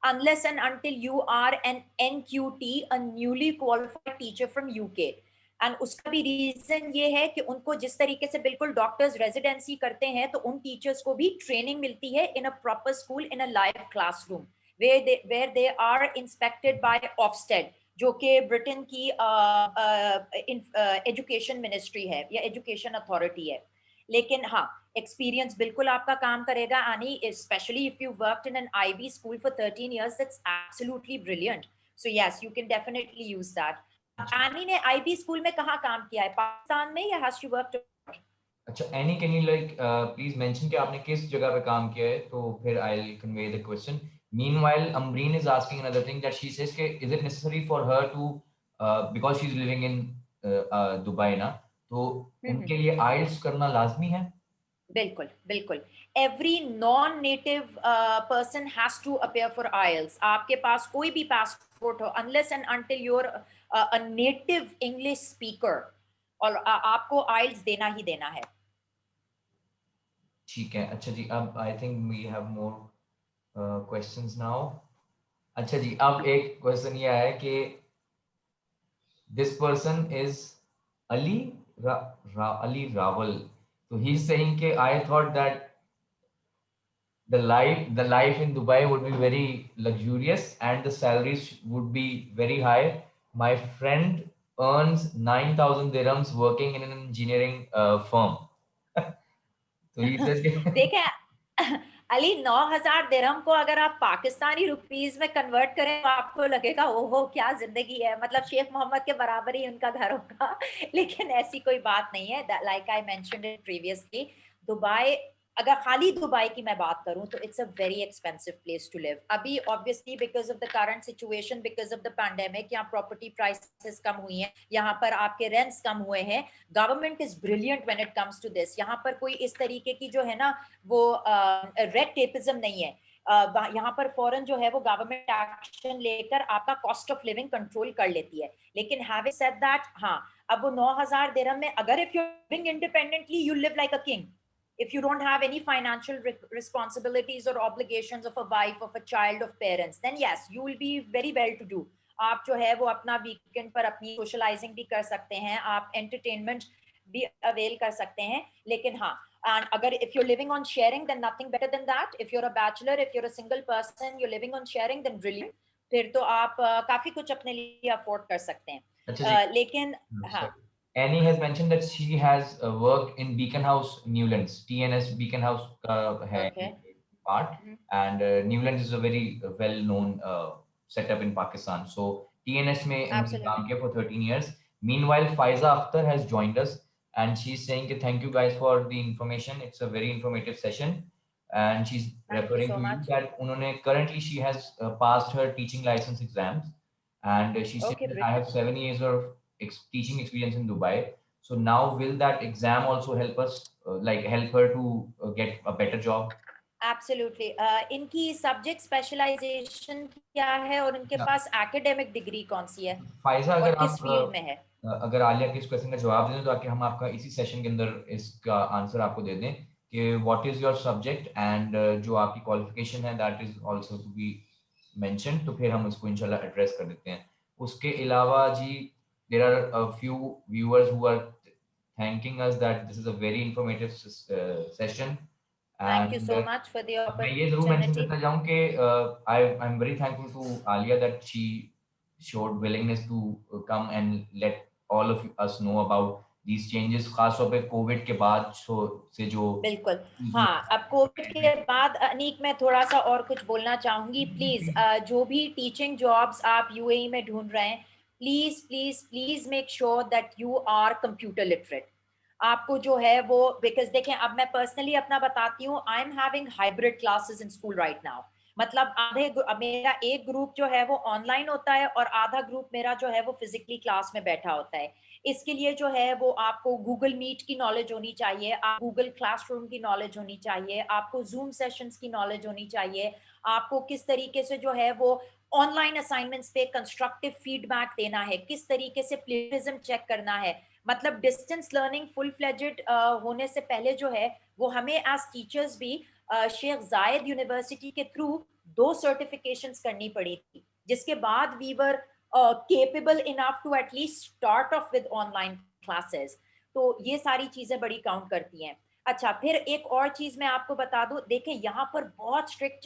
unless and until you are an NQT, a newly qualified teacher from UK। And उसका भी रीजन ये है कि उनको जिस तरीके से बिल्कुल डॉक्टर्स रेजिडेंसी करते हैं, तो उन टीचर्स को भी ट्रेनिंग मिलती है in a proper school, in a live classroom, where they are inspected by Ofsted, जो कि ब्रिटेन की एजुकेशन मिनिस्ट्री है या एजुकेशन अथॉरिटी है। लेकिन हाँ, एक्सपीरियंस बिल्कुल आपका काम करेगा आनी, specially if you worked in an IB school for 13 years, that's absolutely brilliant. So yes, you can definitely use that. आनी ने आईबी स्कूल में कहाँ काम किया है, पाकिस्तान में, या हैज शी वर्कड? अच्छा, any can you like please mention कि आपने किस जगह पे काम किया है, तो फिर I will convey the question. Meanwhile Amreen is asking another thing that she says कि is it necessary for her to because she is living in Dubai ना, तो उनके लिए आइल्स करना लाजमी है? बिल्कुल बिल्कुल, every non native person has to appear for IELTS. आपके पास कोई भी पासपोर्ट हो, unless and until you're a native English speaker, और आपको आइल्स देना ही देना है। ठीक है। अच्छा जी, अब I think we have more questions now. अच्छा जी, अब एक क्वेश्चन ये है कि this person is Ali Ali Rawal, तो ही इज सेइंग कि I thought that the life in Dubai would be very luxurious and the salaries would be very high. My friend earns 9,000 dirhams working in an engineering firm. तो he says कि देखें अली, 9,000 दिरहम को अगर आप Pakistani rupees में convert करें तो आपको लगेगा ओहो क्या जिंदगी है, मतलब शेख मोहम्मद के बराबर ही उनका घर होगा। लेकिन ऐसी कोई बात नहीं है। Like I mentioned it previously, Dubai, अगर खाली दुबई की मैं बात करूं तो it's a very expensive place to live. अभी obviously because of the current situation, because of the pandemic, यहाँ प्रॉपर्टी प्राइसेस कम हुई हैं, यहाँ पर आपके रेंट्स कम हुए हैं। Government is brilliant when it comes to this. यहाँ पर कोई इस तरीके की जो है ना वो रेड टेपिज्म नहीं है। यहाँ पर फॉरन जो है वो गवर्नमेंट एक्शन लेकर आपका कॉस्ट ऑफ लिविंग कंट्रोल कर लेती है। लेकिन हैविंग सेड दैट, हाँ, अब वो 9,000 दिरहम में अगर if you living independently you live like a king, if you don't have any financial responsibilities or obligations of a wife, of a child, of parents, then yes, you will be very well to do. आप जो है वो अपना weekend पर अपनी socialising भी कर सकते हैं, आप एंटरटेनमेंट भी अवेल कर सकते हैं। लेकिन हाँ, and अगर if you're living on sharing, then nothing better than that. If you're a bachelor, if you're a single person, you're living on sharing, then brilliant. फिर तो आप काफी कुछ अपने लिए अफोर्ड कर सकते हैं। अच्छा जी, लेकिन हाँ, sorry. Annie has mentioned that she has worked in Beacon House, Newlands. TNS Beacon House है okay, part, and Newlands is a very well-known setup in Pakistan. So TNS में उन्होंने absolutely. काम किया for 13 years. Meanwhile, Faiza Akhtar has joined us, and she's saying कि thank you guys for the information. It's a very informative session, and she's Thank you referring so to you much. that उन्होंने currently she has passed her teaching license exams, and she said Okay, that I brilliant. have 7 years of teaching experience in Dubai. So now will that exam also help us, like help her to get a better job? Absolutely. इनकी subject specialisation क्या है और उनके अच्छा, पास academic degree कौन सी है Pfizer, और अगर किस आप फील्ड में है? अगर आलिया के इस क्वेश्चन का जवाब दें, तो ताकि हम आपका इसी सेशन के अंदर इसका आंसर आपको दे दें कि what is your subject and जो आपकी क्वालिफिकेशन है that is also to be mention, तो फिर हम उसको इंशाल्लाह एड्रेस कर देते हैं। उसके अलावा जी, there are a few viewers who are thanking us that this is a very informative session, thank you and so much for the मैं ये जरूर मेंशन अपॉर्चुनिटी। करना चाहूँ कि I am very thankful to Alia that she showed willingness to come and let all of us know about these changes, खास तौर पे Covid के बाद से जो बिल्कुल। चीजें हाँ, अब कोविड के बाद अनीक मैं थोड़ा सा और कुछ बोलना चाहूंगी। प्लीज जो भी टीचिंग जॉब्स आप यूएई में ढूंढ रहे हैं, please please please make sure that you are computer literate. आपको जो है वो, बिकॉज देखें, अब मैं पर्सनली अपना बताती हूँ, I am having hybrid classes in school right now. मतलब मेरा एक ग्रुप जो है वो ऑनलाइन होता है और आधा ग्रुप मेरा जो है वो फिजिकली क्लास में बैठा होता है। इसके लिए जो है वो आपको गूगल मीट की नॉलेज होनी चाहिए, आप गूगल क्लासरूम की नॉलेज होनी चाहिए, आपको जूम सेशंस की नॉलेज होनी चाहिए, आपको किस तरीके से जो है वो ऑनलाइन असाइनमेंट्स पे कंस्ट्रक्टिव फीडबैक देना है, किस तरीके से प्लेजरिज्म चेक करना है। मतलब डिस्टेंस लर्निंग फुल फ्लेजेड होने से पहले जो है वो हमें एज टीचर्स भी शेख जायद यूनिवर्सिटी के थ्रू 2 सर्टिफिकेशंस करनी पड़ी थी, जिसके बाद we were capable enough to at least start off with online classes। तो ये सारी चीजें बड़ी काउंट करती हैं। अच्छा, फिर एक और चीज मैं आपको बता दूं, देखें यहाँ पर बहुत स्ट्रिक्ट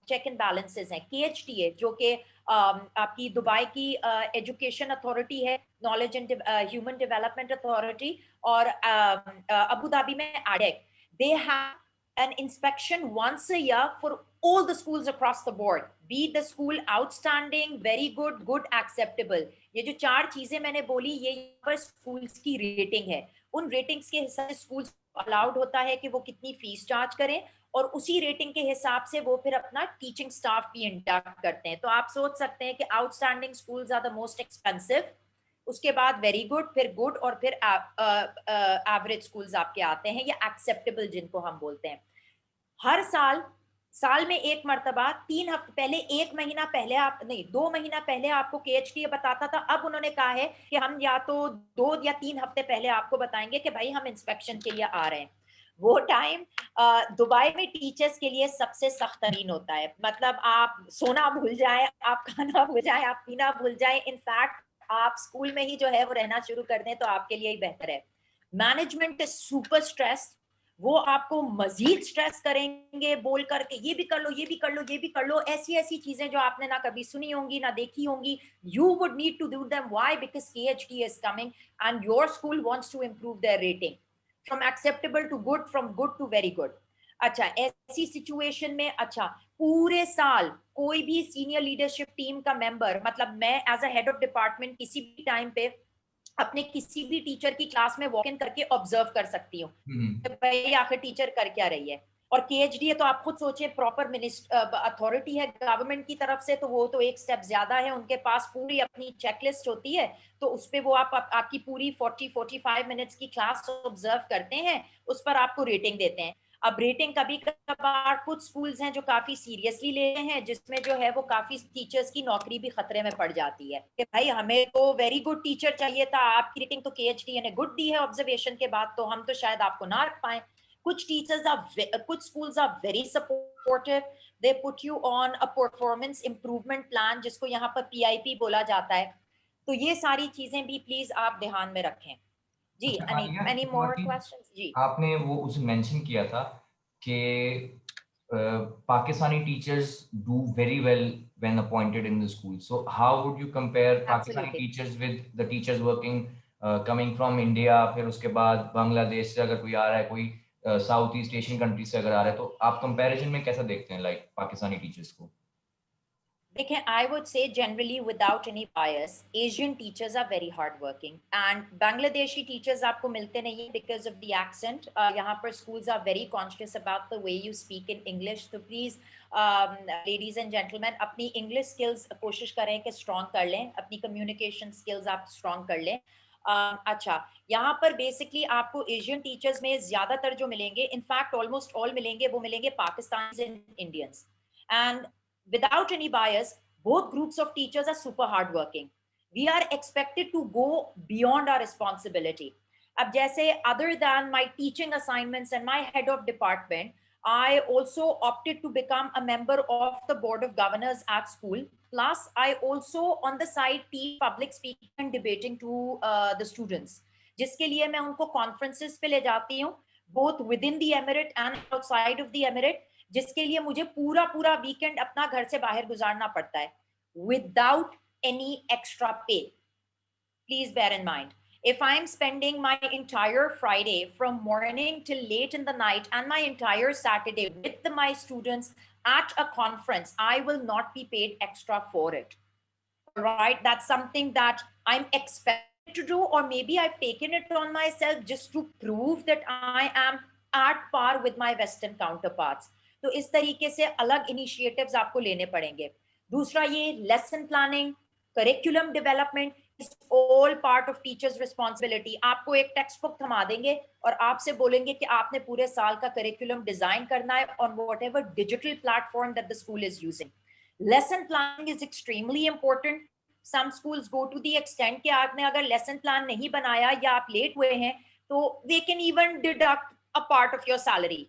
चेक एंड बैलेंसेस हैं। KHDA जो कि आपकी दुबई की एजुकेशन अथॉरिटी है, knowledge and human development authority, और अबू धाबी में ADEC, they have an inspection once a year for all the schools across the board, be the school outstanding, very good, good, acceptable। ये जो 4 चीजें मैंने बोली, ये पर स्कूल्स की रेटिंग है। उन रेटिंग्स के हिसाब से स्कूल्स अलाउड होता है कि वो कितनी फीस चार्ज करें, और उसी रेटिंग के हिसाब से वो फिर अपना टीचिंग स्टाफ भी इंटैक्ट करते हैं। तो आप सोच सकते हैं कि outstanding schools are the most expensive, उसके बाद वेरी गुड, फिर गुड, और फिर एवरेज स्कूल्स आपके आते हैं, या एक्सेप्टेबल जिनको हम बोलते हैं। हर साल में एक मर्तबा 3 हफ्ते पहले, 1 महीना पहले, आप नहीं 2 महीना पहले आपको KHDA बताता था। अब उन्होंने कहा है कि हम या तो 2 या 3 हफ्ते पहले आपको बताएंगे कि भाई हम इंस्पेक्शन के लिए आ रहे हैं। वो टाइम दुबई में टीचर्स के लिए सबसे सख्त तरीन होता है। मतलब आप सोना भूल जाए, आप खाना भूल जाए, आप पीना भूल जाए, इनफैक्ट आप स्कूल में ही जो है वो रहना शुरू कर दें तो आपके लिए ही बेहतर है। मैनेजमेंट इज सुपर स्ट्रेस्ड, वो आपको मजीद स्ट्रेस करेंगे बोल करके ये भी कर लो, ये भी कर लो, ये भी कर लो, ऐसी ऐसी चीजें जो आपने ना कभी सुनी होंगी ना देखी होंगी. You would need to do them. Why? Because KHT is coming and your school wants to improve their rating from acceptable to good, from good to very good. अच्छा, ऐसी सिचुएशन में अच्छा पूरे साल कोई भी सीनियर लीडरशिप टीम का member, मतलब मैं as a head of department किसी भी टाइम पे अपने किसी भी टीचर की क्लास में वॉक इन करके ऑब्जर्व कर सकती हूँ भाई आखिर टीचर कर क्या रही है. और केएचडी है तो आप खुद सोचिए, प्रॉपर मिनिस्टर अथॉरिटी है गवर्नमेंट की तरफ से, तो वो तो एक स्टेप ज्यादा है, उनके पास पूरी अपनी चेकलिस्ट होती है, तो उस पे वो आपकी पूरी 40-45 मिनट्स की क्लास ऑब्जर्व करते हैं, उस पर आपको रेटिंग देते हैं. अब रेटिंग कभी कभार कुछ स्कूल्स हैं जो काफी सीरियसली लेते हैं, जिसमें जो है वो काफी टीचर्स की नौकरी भी खतरे में पड़ जाती है कि भाई हमें तो वेरी गुड टीचर चाहिए था, आपकी रेटिंग तो केएचडी ने गुड दी है ऑब्जर्वेशन के बाद, तो हम तो शायद आपको ना रख पाए. कुछ टीचर्स कुछ schools are very supportive, they put you on a performance improvement plan, जिसको यहाँ पर पीआईपी बोला जाता है. तो ये सारी चीजें भी प्लीज आप ध्यान में रखें. जी अच्छा अनीक, आलिया, एनी एक और मोर चीज क्वेश्चंस? जी आपने वो उस मेंशन किया था कि Pakistani teachers do very well when appointed in the school. So how would you compare Pakistani absolutely. teachers with the teachers working coming from India? फिर उसके बाद बांग्लादेश से अगर कोई आ रहा है, कोई साउथ ईस्ट एशियन कंट्री से अगर आ रहा है, तो आप कंपैरिजन में कैसा देखते हैं लाइक पाकिस्तानी टीचर्स को? देखिए, I would say generally without any bias Asian teachers are very hard working, and Bangladeshi teachers आपको मिलते नहीं है बिकॉज ऑफ द एक्सेंट. यहाँ पर schools are very conscious about the way you speak in English. तो please ladies and gentleman, अपनी English skills कोशिश करें कि स्ट्रॉन्ग कर लें, अपनी कम्युनिकेशन स्किल्स आप स्ट्रॉन्ग कर लें. अच्छा, यहाँ पर बेसिकली आपको एशियन टीचर्स में ज्यादातर जो मिलेंगे, इनफैक्ट ऑलमोस्ट ऑल मिलेंगे, वो मिलेंगे Pakistanis and Indians. And without any bias, both groups of teachers are super hardworking. We are expected to go beyond our responsibility. अब जैसे other than my teaching assignments and my head of department, I also opted to become a member of the board of governors at school. Plus, I also on the side teach public speaking and debating to the students, जिसके लिए मैं उनको conferences पे ले जाती हूँ, both within the emirate and outside of the emirate, जिसके लिए मुझे पूरा पूरा वीकेंड अपना घर से बाहर गुजारना पड़ता है विदाउट एनी एक्स्ट्रा पे. Please bear in mind, if I'm spending my entire Friday from morning till late in the night and my entire Saturday with my students at a conference, I will not be paid extra for it. Right? That's something that I'm expected to do, or maybe I've taken it on myself just to prove that I am at par with my Western counterparts. तो इस तरीके से अलग initiatives आपको लेने पड़ेंगे. दूसरा, ये lesson planning, curriculum development is all part of teachers responsibility. आपको एक टेक्स्ट बुक थमा देंगे और आपसे बोलेंगे कि आपने पूरे साल का करिकुलम डिजाइन करना है on whatever digital platform that the school is using. Lesson planning is extremely important. Some schools go to the extent कि आपने अगर लेसन प्लान नहीं बनाया या आप लेट हुए हैं तो they can even deduct a part of your salary.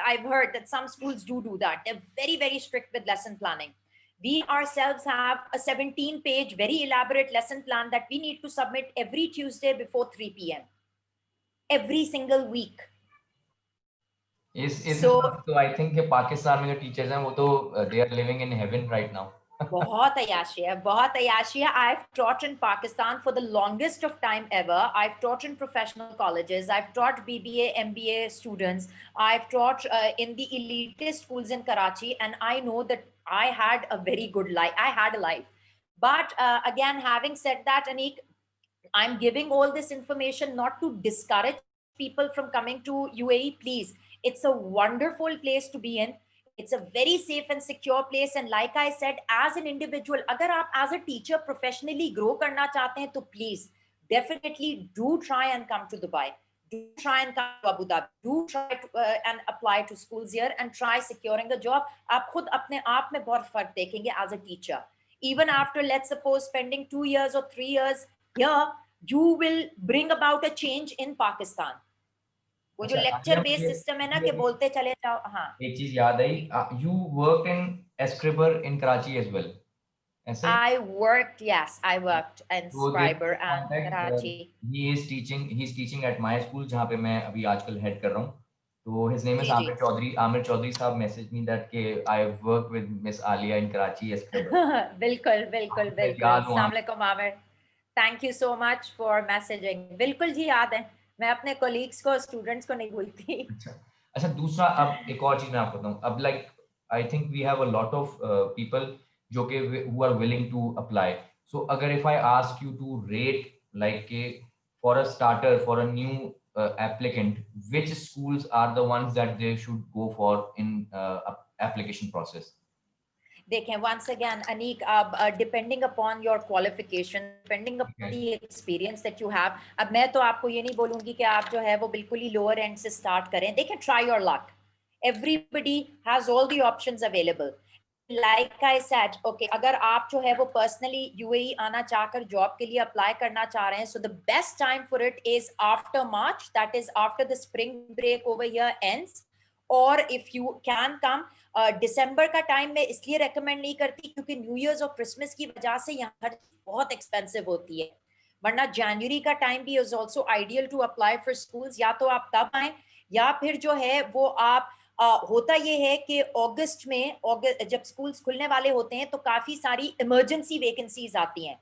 I've heard that some schools do that. They're very, very strict with lesson planning. We ourselves have a 17-page, very elaborate lesson plan that we need to submit every Tuesday before 3 p.m. every single week. इस So तो I think कि पाकिस्तान में जो teachers हैं वो तो they are living in heaven right now. बहुत अयाशी है, बहुत अयाशी है. I've taught in Pakistan for the longest of time ever. I've taught in professional colleges. I've taught BBA, MBA students. I've taught in the elitist schools in Karachi, and I know that I had a very good life. I had a life. But again, having said that, Anik, I'm giving all this information not to discourage people from coming to UAE. Please, it's a wonderful place to be in. It's a very safe and secure place. And like I said, as an individual, agar aap as a teacher professionally grow karna chahte hain, to please definitely do try and come to Dubai. Do try and come to Abu Dhabi. Do try to, and apply to schools here and try securing a job. Aap khud apne aap mein bahut fark dekhenge as a teacher. Even after, let's suppose, spending 2 years or 3 years here, you will bring about a change in Pakistan. वो जो अच्छा lecture Alia, based मुझे system है ना कि मुझे बोलते चले जाओ. हाँ एक चीज याद आई. You work in Scriber in Karachi as well, ऐसे ही? I worked, yes, I worked in तो there is Scriber a and contact. Karachi. He is teaching at my school जहाँ पे मैं अभी आजकल हेड कर रहा हूँ. So his name is ji ji Amir Chaudhary. Amir Chaudhary साहब messaged me that के I work with Miss Alia in Karachi as club. बिल्कुल बिल्कुल मैं बिल्कुल याद हूँ अस्सलाम आमिर। वालेकुम Aamir, thank you so much for messaging. बिल्कुल जी याद है, मैं अपने कोलीग्स को स्टूडेंट्स को नहीं भूलती। अच्छा अच्छा, दूसरा अब एक और चीज मैं आपको बताऊं, अब like I think we have a lot of people जो कि who are willing to apply. So अगर if I ask you to rate like के for a starter for a new applicant, which schools are the ones that they should go for in application process? देखें, once again Aneek, अब depending upon your qualification, depending upon the experience that you have, अब मैं तो आपको ये नहीं बोलूंगी कि आप जो है वो बिल्कुल ही लोअर एंड से स्टार्ट करें। देखें, try your luck, everybody has all the options available. Like I said, okay, अगर आप जो है वो पर्सनली यूएई आना चाहकर जॉब के लिए अप्लाई करना चाह रहे हैं, so the best time for it is after March, that is after the spring break over here ends, और इफ यू कैन कम दिसंबर का टाइम मैं इसलिए रेकमेंड नहीं करती क्योंकि न्यू ईयर्स और क्रिसमस की वजह से यहाँ हर चीज बहुत एक्सपेंसिव होती है। वरना जनवरी का टाइम भी is also ideal to apply for schools. या तो आप तब आए, या फिर जो है वो आप होता ये है कि अगस्त में, अगस्त जब स्कूल्स खुलने वाले होते हैं तो काफी सारी इमरजेंसी वैकेंसीज आती हैं,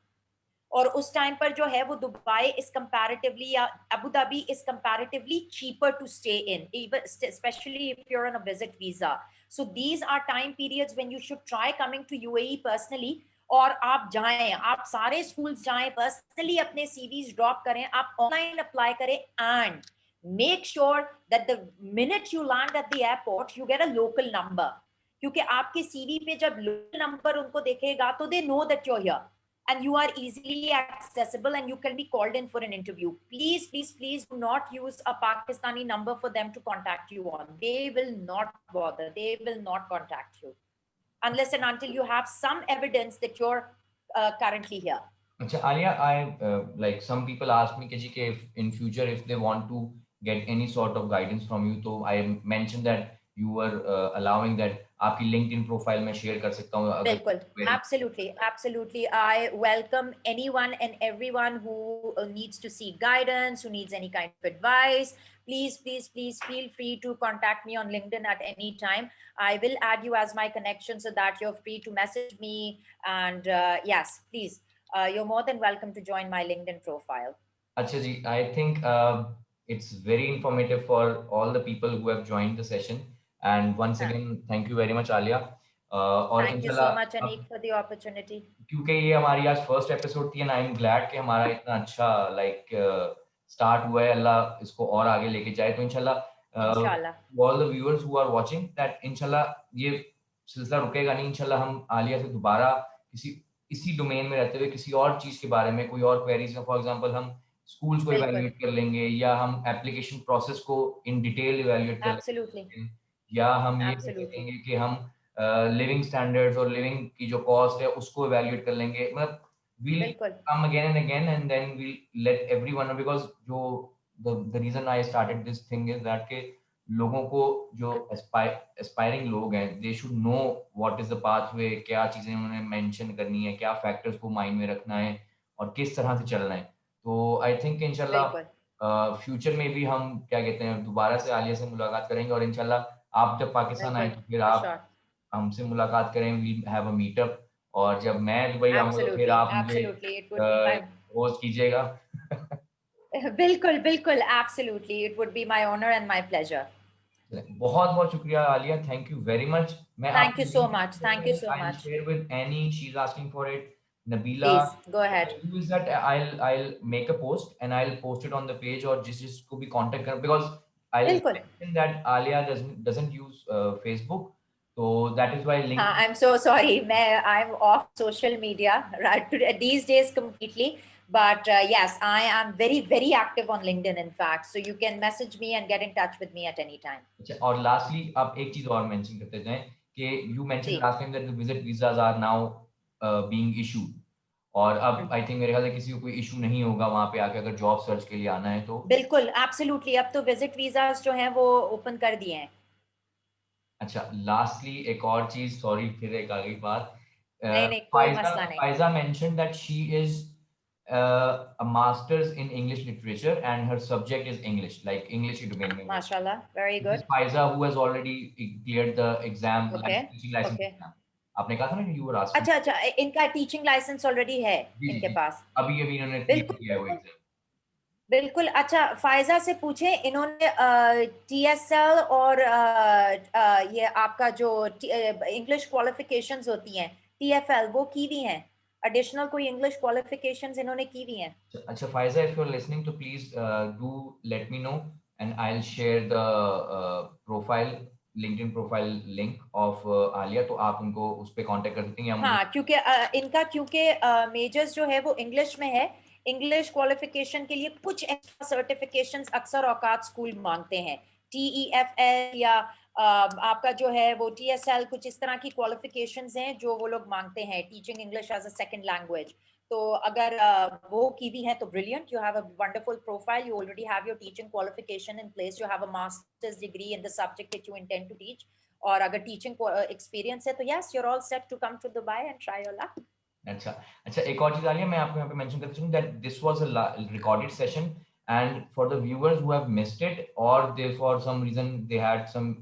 और उस टाइम पर जो है वो दुबई इज कंपैरेटिवली या Abu Dhabi is comparatively cheaper to stay in, especially if you're on a visit visa. So these are time periods when you should try coming to UAE personally, और आप जाएं, आप सारे schools जाएं, personally अपने CVs drop करें, आप online apply करें, and make sure that the minute you land at the airport you get a local number, क्योंकि आपके सीवी पे जब लोकल नंबर उनको देखेगा तो they know that you are here and you are easily accessible and you can be called in for an interview. Please, please, please do not use a Pakistani number for them to contact you on. They will not bother. They will not contact you unless and until you have some evidence that you're currently here. Acha, Alia, like some people ask me कि if in future if they want to get any sort of guidance from you, तो I mentioned that you were allowing that आपकी LinkedIn profile में share कर सकता हूँ अगर बिल्कुल, query। absolutely, absolutely. I welcome anyone and everyone who needs to seek guidance, who needs any kind of advice. Please, please, please feel free to contact me on LinkedIn at any time. I will add you as my connection so that you're free to message me. And yes, please, you're more than welcome to join my LinkedIn profile. अच्छा जी, I think it's very informative for all the people who have joined the session. And once हाँ. again, thank you very much, Alia. और Thank you so इंशाल्लाह much, अब Anik, for the opportunity. क्योंकि ये हमारी आज first episode थी, and I am glad कि हमारा इतना अच्छा लाइक स्टार्ट हुआ है। अल्लाह इसको और आगे लेके जाए। तो Inshallah. All the viewers who are watching that इंशाल्लाह ये सिलसिला रुकेगा नहीं। इंशाल्लाह हम आलिया से दोबारा किसी इसी डोमेन में रहते हुए किसी और चीज के बारे में कोई और क्वेरीज है, फॉर एग्जांपल हम स्कूल्स को बिल्कुल. इवैल्यूएट कर लेंगे, या हम एप्लीकेशन प्रोसेस को इन डिटेल इवैल्यूएट कर Absolutely. लेंगे, या हम ये कर Absolutely. लेंगे कि हम लिविंग स्टैंडर्ड्स और लिविंग की जो कॉस्ट है उसको इवैल्यूएट कर लेंगे। मतलब we'll बिल्कुल. come again and again, and then we'll let everyone know, because जो the reason I started this thing is that के लोगों को जो एस्पायरिंग लोग हैं, they should know what is the pathway, क्या चीजें उन्होंने मेंशन करनी है, क्या फैक्टर्स को माइंड में रखना है और किस तरह से चलना है। तो आई थिंक बिल्कुल. इंशाल्लाह फ्यूचर में भी हम क्या कहते हैं दोबारा से आलिया से मुलाकात करेंगे, और इंशाल्लाह आप जब पाकिस्तान आए बिल्कुल. तो फिर For आप sure. हमसे मुलाकात करें, वी हैव अ मीटअप। और जब मैं दुबई आऊंगा तो फिर Absolutely. आप मुझे Absolutely. It would be my host कीजिएगा। बिल्कुल, बिल्कुल. Absolutely. It would be my honor and my pleasure. बहुत बहुत शुक्रिया Alia, thank you very much. मैं Thank आपकी you so link much. Thank you so I will much. Share with any, she is asking for it, Nabila. Please go ahead. Use that, I'll make a post and I'll post it on the page, और जिसको भी contact कर, because I'll बिल्कुल. mention that Alia doesn't use Facebook, so that is why link। I'm so sorry. I'm off social media right these days completely. But yes, I am very, very active on LinkedIn, in fact. So you can message me and get in touch with me at any time. अच्छा, और lastly आप एक चीज और mention करते जाएं कि you mention जी. Last time that the visit visas are now being issued, और अब आई थिंक मेरे ख्याल से किसी को कोई इशू नहीं होगा वहां पे आके अगर जॉब सर्च के लिए आना है तो। बिल्कुल, एब्सोल्युटली. अब तो विजिट वीजास जो हैं वो ओपन कर दिए हैं. अच्छा, लास्टली एक और चीज, सॉरी फिर एक आ गई बात। नहीं नहीं, कोई फाइजा मसला नहीं. Pfizer mention that she is a master's in English literature, and her subject is English, like English की domain में वो. Mashallah, very This is good. Faiza, who has already cleared the exam, Okay, teaching license okay. exam. आपने कहा था ना कि you were asking. अच्छा अच्छा, इनका टीचिंग लाइसेंस ऑलरेडी है जी जी इनके जी. पास? अभी अभी इन्होंने क्लियर बिल्कुल किया है वो बिल्कुल एग्जाम. बिल्कुल। अच्छा, फायजा से पूछें, इन्होंने टीएसएल और ये आपका जो इंग्लिश क्वालिफिकेशंस होती हैं टीएफएल, वो की हुई हैं? एडिशनल कोई इंग्लिश क्वालिफिकेशंस इन्होंने की हुई हैं? अच्छा Faiza, if you're listening to please do let me know, and I'll share the profile LinkedIn profile link of Alia, तो आप उनको उस पे कांटेक्ट कर सकते हैं या मुझे. हाँ, क्योंकि इनका क्योंकि मेजर्स जो है वो इंग्लिश में है। इंग्लिश क्वालिफिकेशन के लिए कुछ एक्स्ट्रा सर्टिफिकेशंस अक्सर औकात स्कूल मांगते हैं, टीईएफएल या आपका जो है वो टीएसएल, कुछ इस तरह की क्वालिफिकेशंस हैं जो वो लोग मांगते हैं, teaching English as a second language. तो अगर वो की भी है तो brilliant, you have a wonderful profile, you already have your teaching qualification in place, you have a master's degree in the subject that you intend to teach, और अगर teaching experience है तो yes, you are all set to come to Dubai and try your luck. अच्छा अच्छा, एक और चीज आ रही है, मैं आपको यहाँ पे मेंशन करता हूँ that this was a recorded session, and for the viewers who have missed it और they for some reason they had some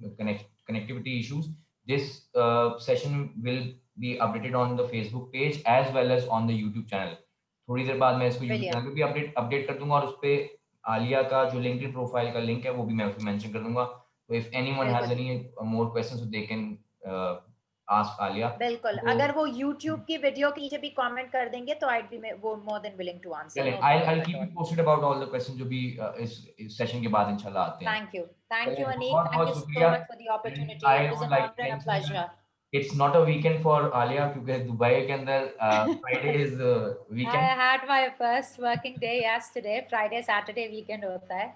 connectivity issues, this session will be updated on the Facebook page as well as on the YouTube channel. थोड़ी देर बाद मैं इसको YouTube brilliant. Channel पे भी update कर दूंगा, और उस पे आलिया का जो लिंक्डइन प्रोफाइल का लिंक है वो भी मैं उसमें मेंशन कर दूंगा. तो इफ एनीवन हैज बिल्कुल any more questions they can ask Alia. बिल्कुल, तो अगर वो YouTube की वीडियो के नीचे भी कमेंट कर देंगे तो I'd be वो more than willing to answer, चलें, no I'll problem at keep you all. posted about all the questions जो भी इस सेशन के बाद इंशाल्लाह आते हैं. Thank you चलें, Anik, बहुत thank बहुत you so शुक्रिया. much for the And opportunity, I it was would an like honor to and a mention pleasure. that it's not a weekend for Alia, क्योंकि दुबई के अंदर Friday is I weekend. had my first working day yesterday, Friday Saturday weekend होता है।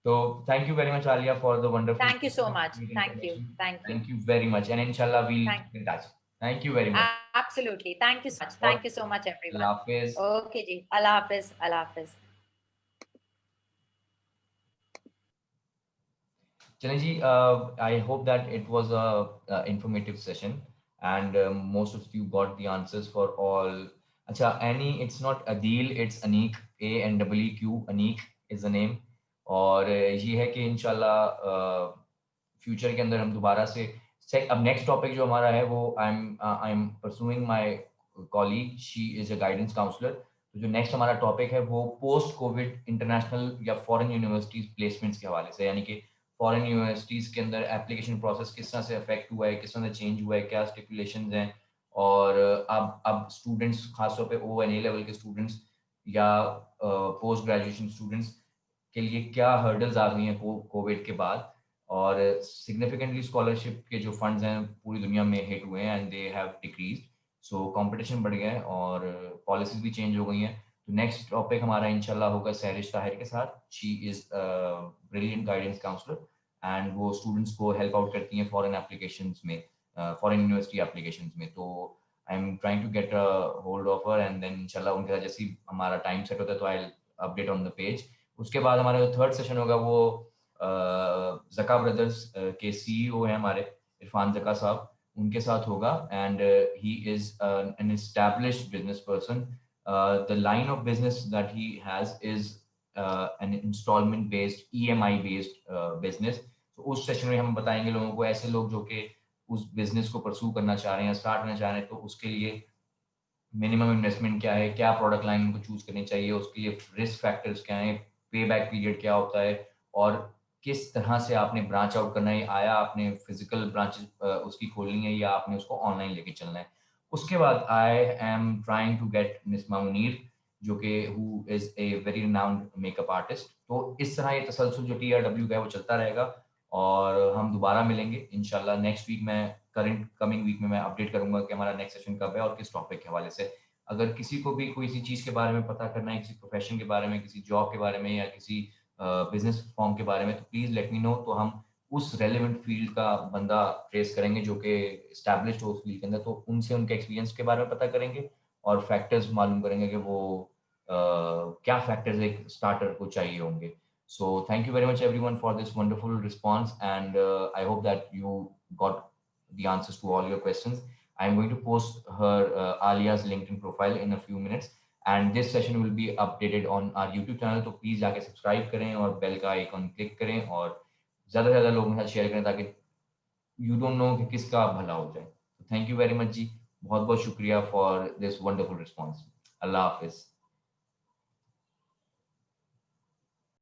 तो thank you very much Alia for the wonderful Thank you so much, thank you, information. thank you, thank you very much, and इंशाल्लाह we'll thank keep in touch. Thank you very much. absolutely, और thank you so much Allah everyone. Hafiz. Okay ji, Allah Hafiz, Allah Hafiz. Chanaji, I hope that it was a informative session, and most of you got the answers for all. Acha, Annie, it's not Adil, it's Anik, ANEEQ, Anik is the name. और ये है कि इंशाल्लाह future के अंदर हम दोबारा से अब नेक्स्ट टॉपिक जो हमारा है वो I am pursuing my colleague, she is a guidance counsellor. तो जो नेक्स्ट हमारा टॉपिक है वो पोस्ट कोविड इंटरनेशनल या फॉरेन यूनिवर्सिटीज प्लेसमेंट्स के हवाले से, यानी कि फॉरेन यूनिवर्सिटीज के अंदर एप्लीकेशन प्रोसेस किस तरह से अफेक्ट हुआ है, किस तरह से चेंज हुआ है, क्या स्टिपुलेशंस हैं, और अब स्टूडेंट्स खासतौर पे ओ एन ए लेवल के स्टूडेंट्स या पोस्ट ग्रेजुएशन स्टूडेंट्स के लिए क्या हर्डल्स आ रही हैं कोविड के बाद. और सिग्निफिकेंटली स्कॉलरशिप के जो फंड्स हैं पूरी दुनिया में हिट हुए हैं and they have decreased. So competition बढ़ गया है और पॉलिसीज भी चेंज हो गई हैं. तो नेक्स्ट टॉपिक हमारा इंशाल्लाह होगा सहरिश ताहिर के साथ. She is brilliant guidance counsellor, and वो स्टूडेंट्स को हेल्प आउट करती हैं फॉरेन एप्लीकेशंस में, फॉरेन यूनिवर्सिटी एप्लीकेशंस में. तो I am trying to get hold of her, and then इंशाल्लाह उनके साथ जैसे ही हमारा टाइम सेट होता है तो I update on the page. उसके बाद हमारा जो थर्ड सेशन होगा वो जका ब्रदर्स के सीईओ हैं हमारे, इरफान जका साहब, उनके साथ होगा. And he is an established business person. The line of business that he has is an instalment based, EMI based business. तो उस सेशन में हम बताएंगे लोगों को, ऐसे लोग जो कि उस बिजनेस को परस्यू करना चाह रहे हैं, स्टार्ट करना चाह रहे हैं, तो उसके लिए मिनिमम इन्वेस्टमेंट क्या है, क्या प्रोडक्ट लाइन उनको चूज करनी चाहिए, उसके लिए रिस्क फैक्टर्स क्या है, पे बैक पीरियड क्या होता है, और किस तरह से आपने ब्रांच आउट करना है, आया आपने फिजिकल ब्रांचेस उसकी खोलनी है या आपने उसको ऑनलाइन लेके चलना है. उसके बाद I am trying to get Nisma Munir, जो कि who is a very renowned makeup artist. तो इस तरह ये तसलसल जो TRW का है वो चलता रहेगा, और हम दोबारा मिलेंगे इंशाल्लाह नेक्स्ट वीक. मैं करंट कमिंग वीक में मैं अपडेट करूंगा कि हमारा नेक्स्ट सेशन कब है और किस टॉपिक के हवाले से. अगर किसी को भी कोई सी चीज़ के बारे में पता करना है, किसी प्रोफेशन के बारे में, किसी जॉब के बारे में, या किसी बिजनेस फॉर्म के बारे में, तो प्लीज़ लेट मी नो. तो हम उस रेलिवेंट फील्ड का बंदा ट्रेस करेंगे जो कि इस्टेब्लिश्ड हो उस फील्ड के अंदर, तो उनसे उनके एक्सपीरियंस के बारे में पता करेंगे और फैक्टर्स मालूम करेंगे कि वो क्या फैक्टर्स एक स्टार्टर को चाहिए होंगे. So thank you very much everyone for this wonderful response, and I hope that you got the answers to all your questions. I'm going to post her Alia's LinkedIn profile in a few minutes, and this session will be updated on our YouTube channel, तो please जाके subscribe करें और bell का icon click करें और ज्यादा से ज्यादा लोगों के साथ शेयर करें ताकि यू डोंट नो कि किसका भला हो जाए। थैंक यू वेरी मच जी, बहुत बहुत शुक्रिया for this wonderful response. Allah Hafiz.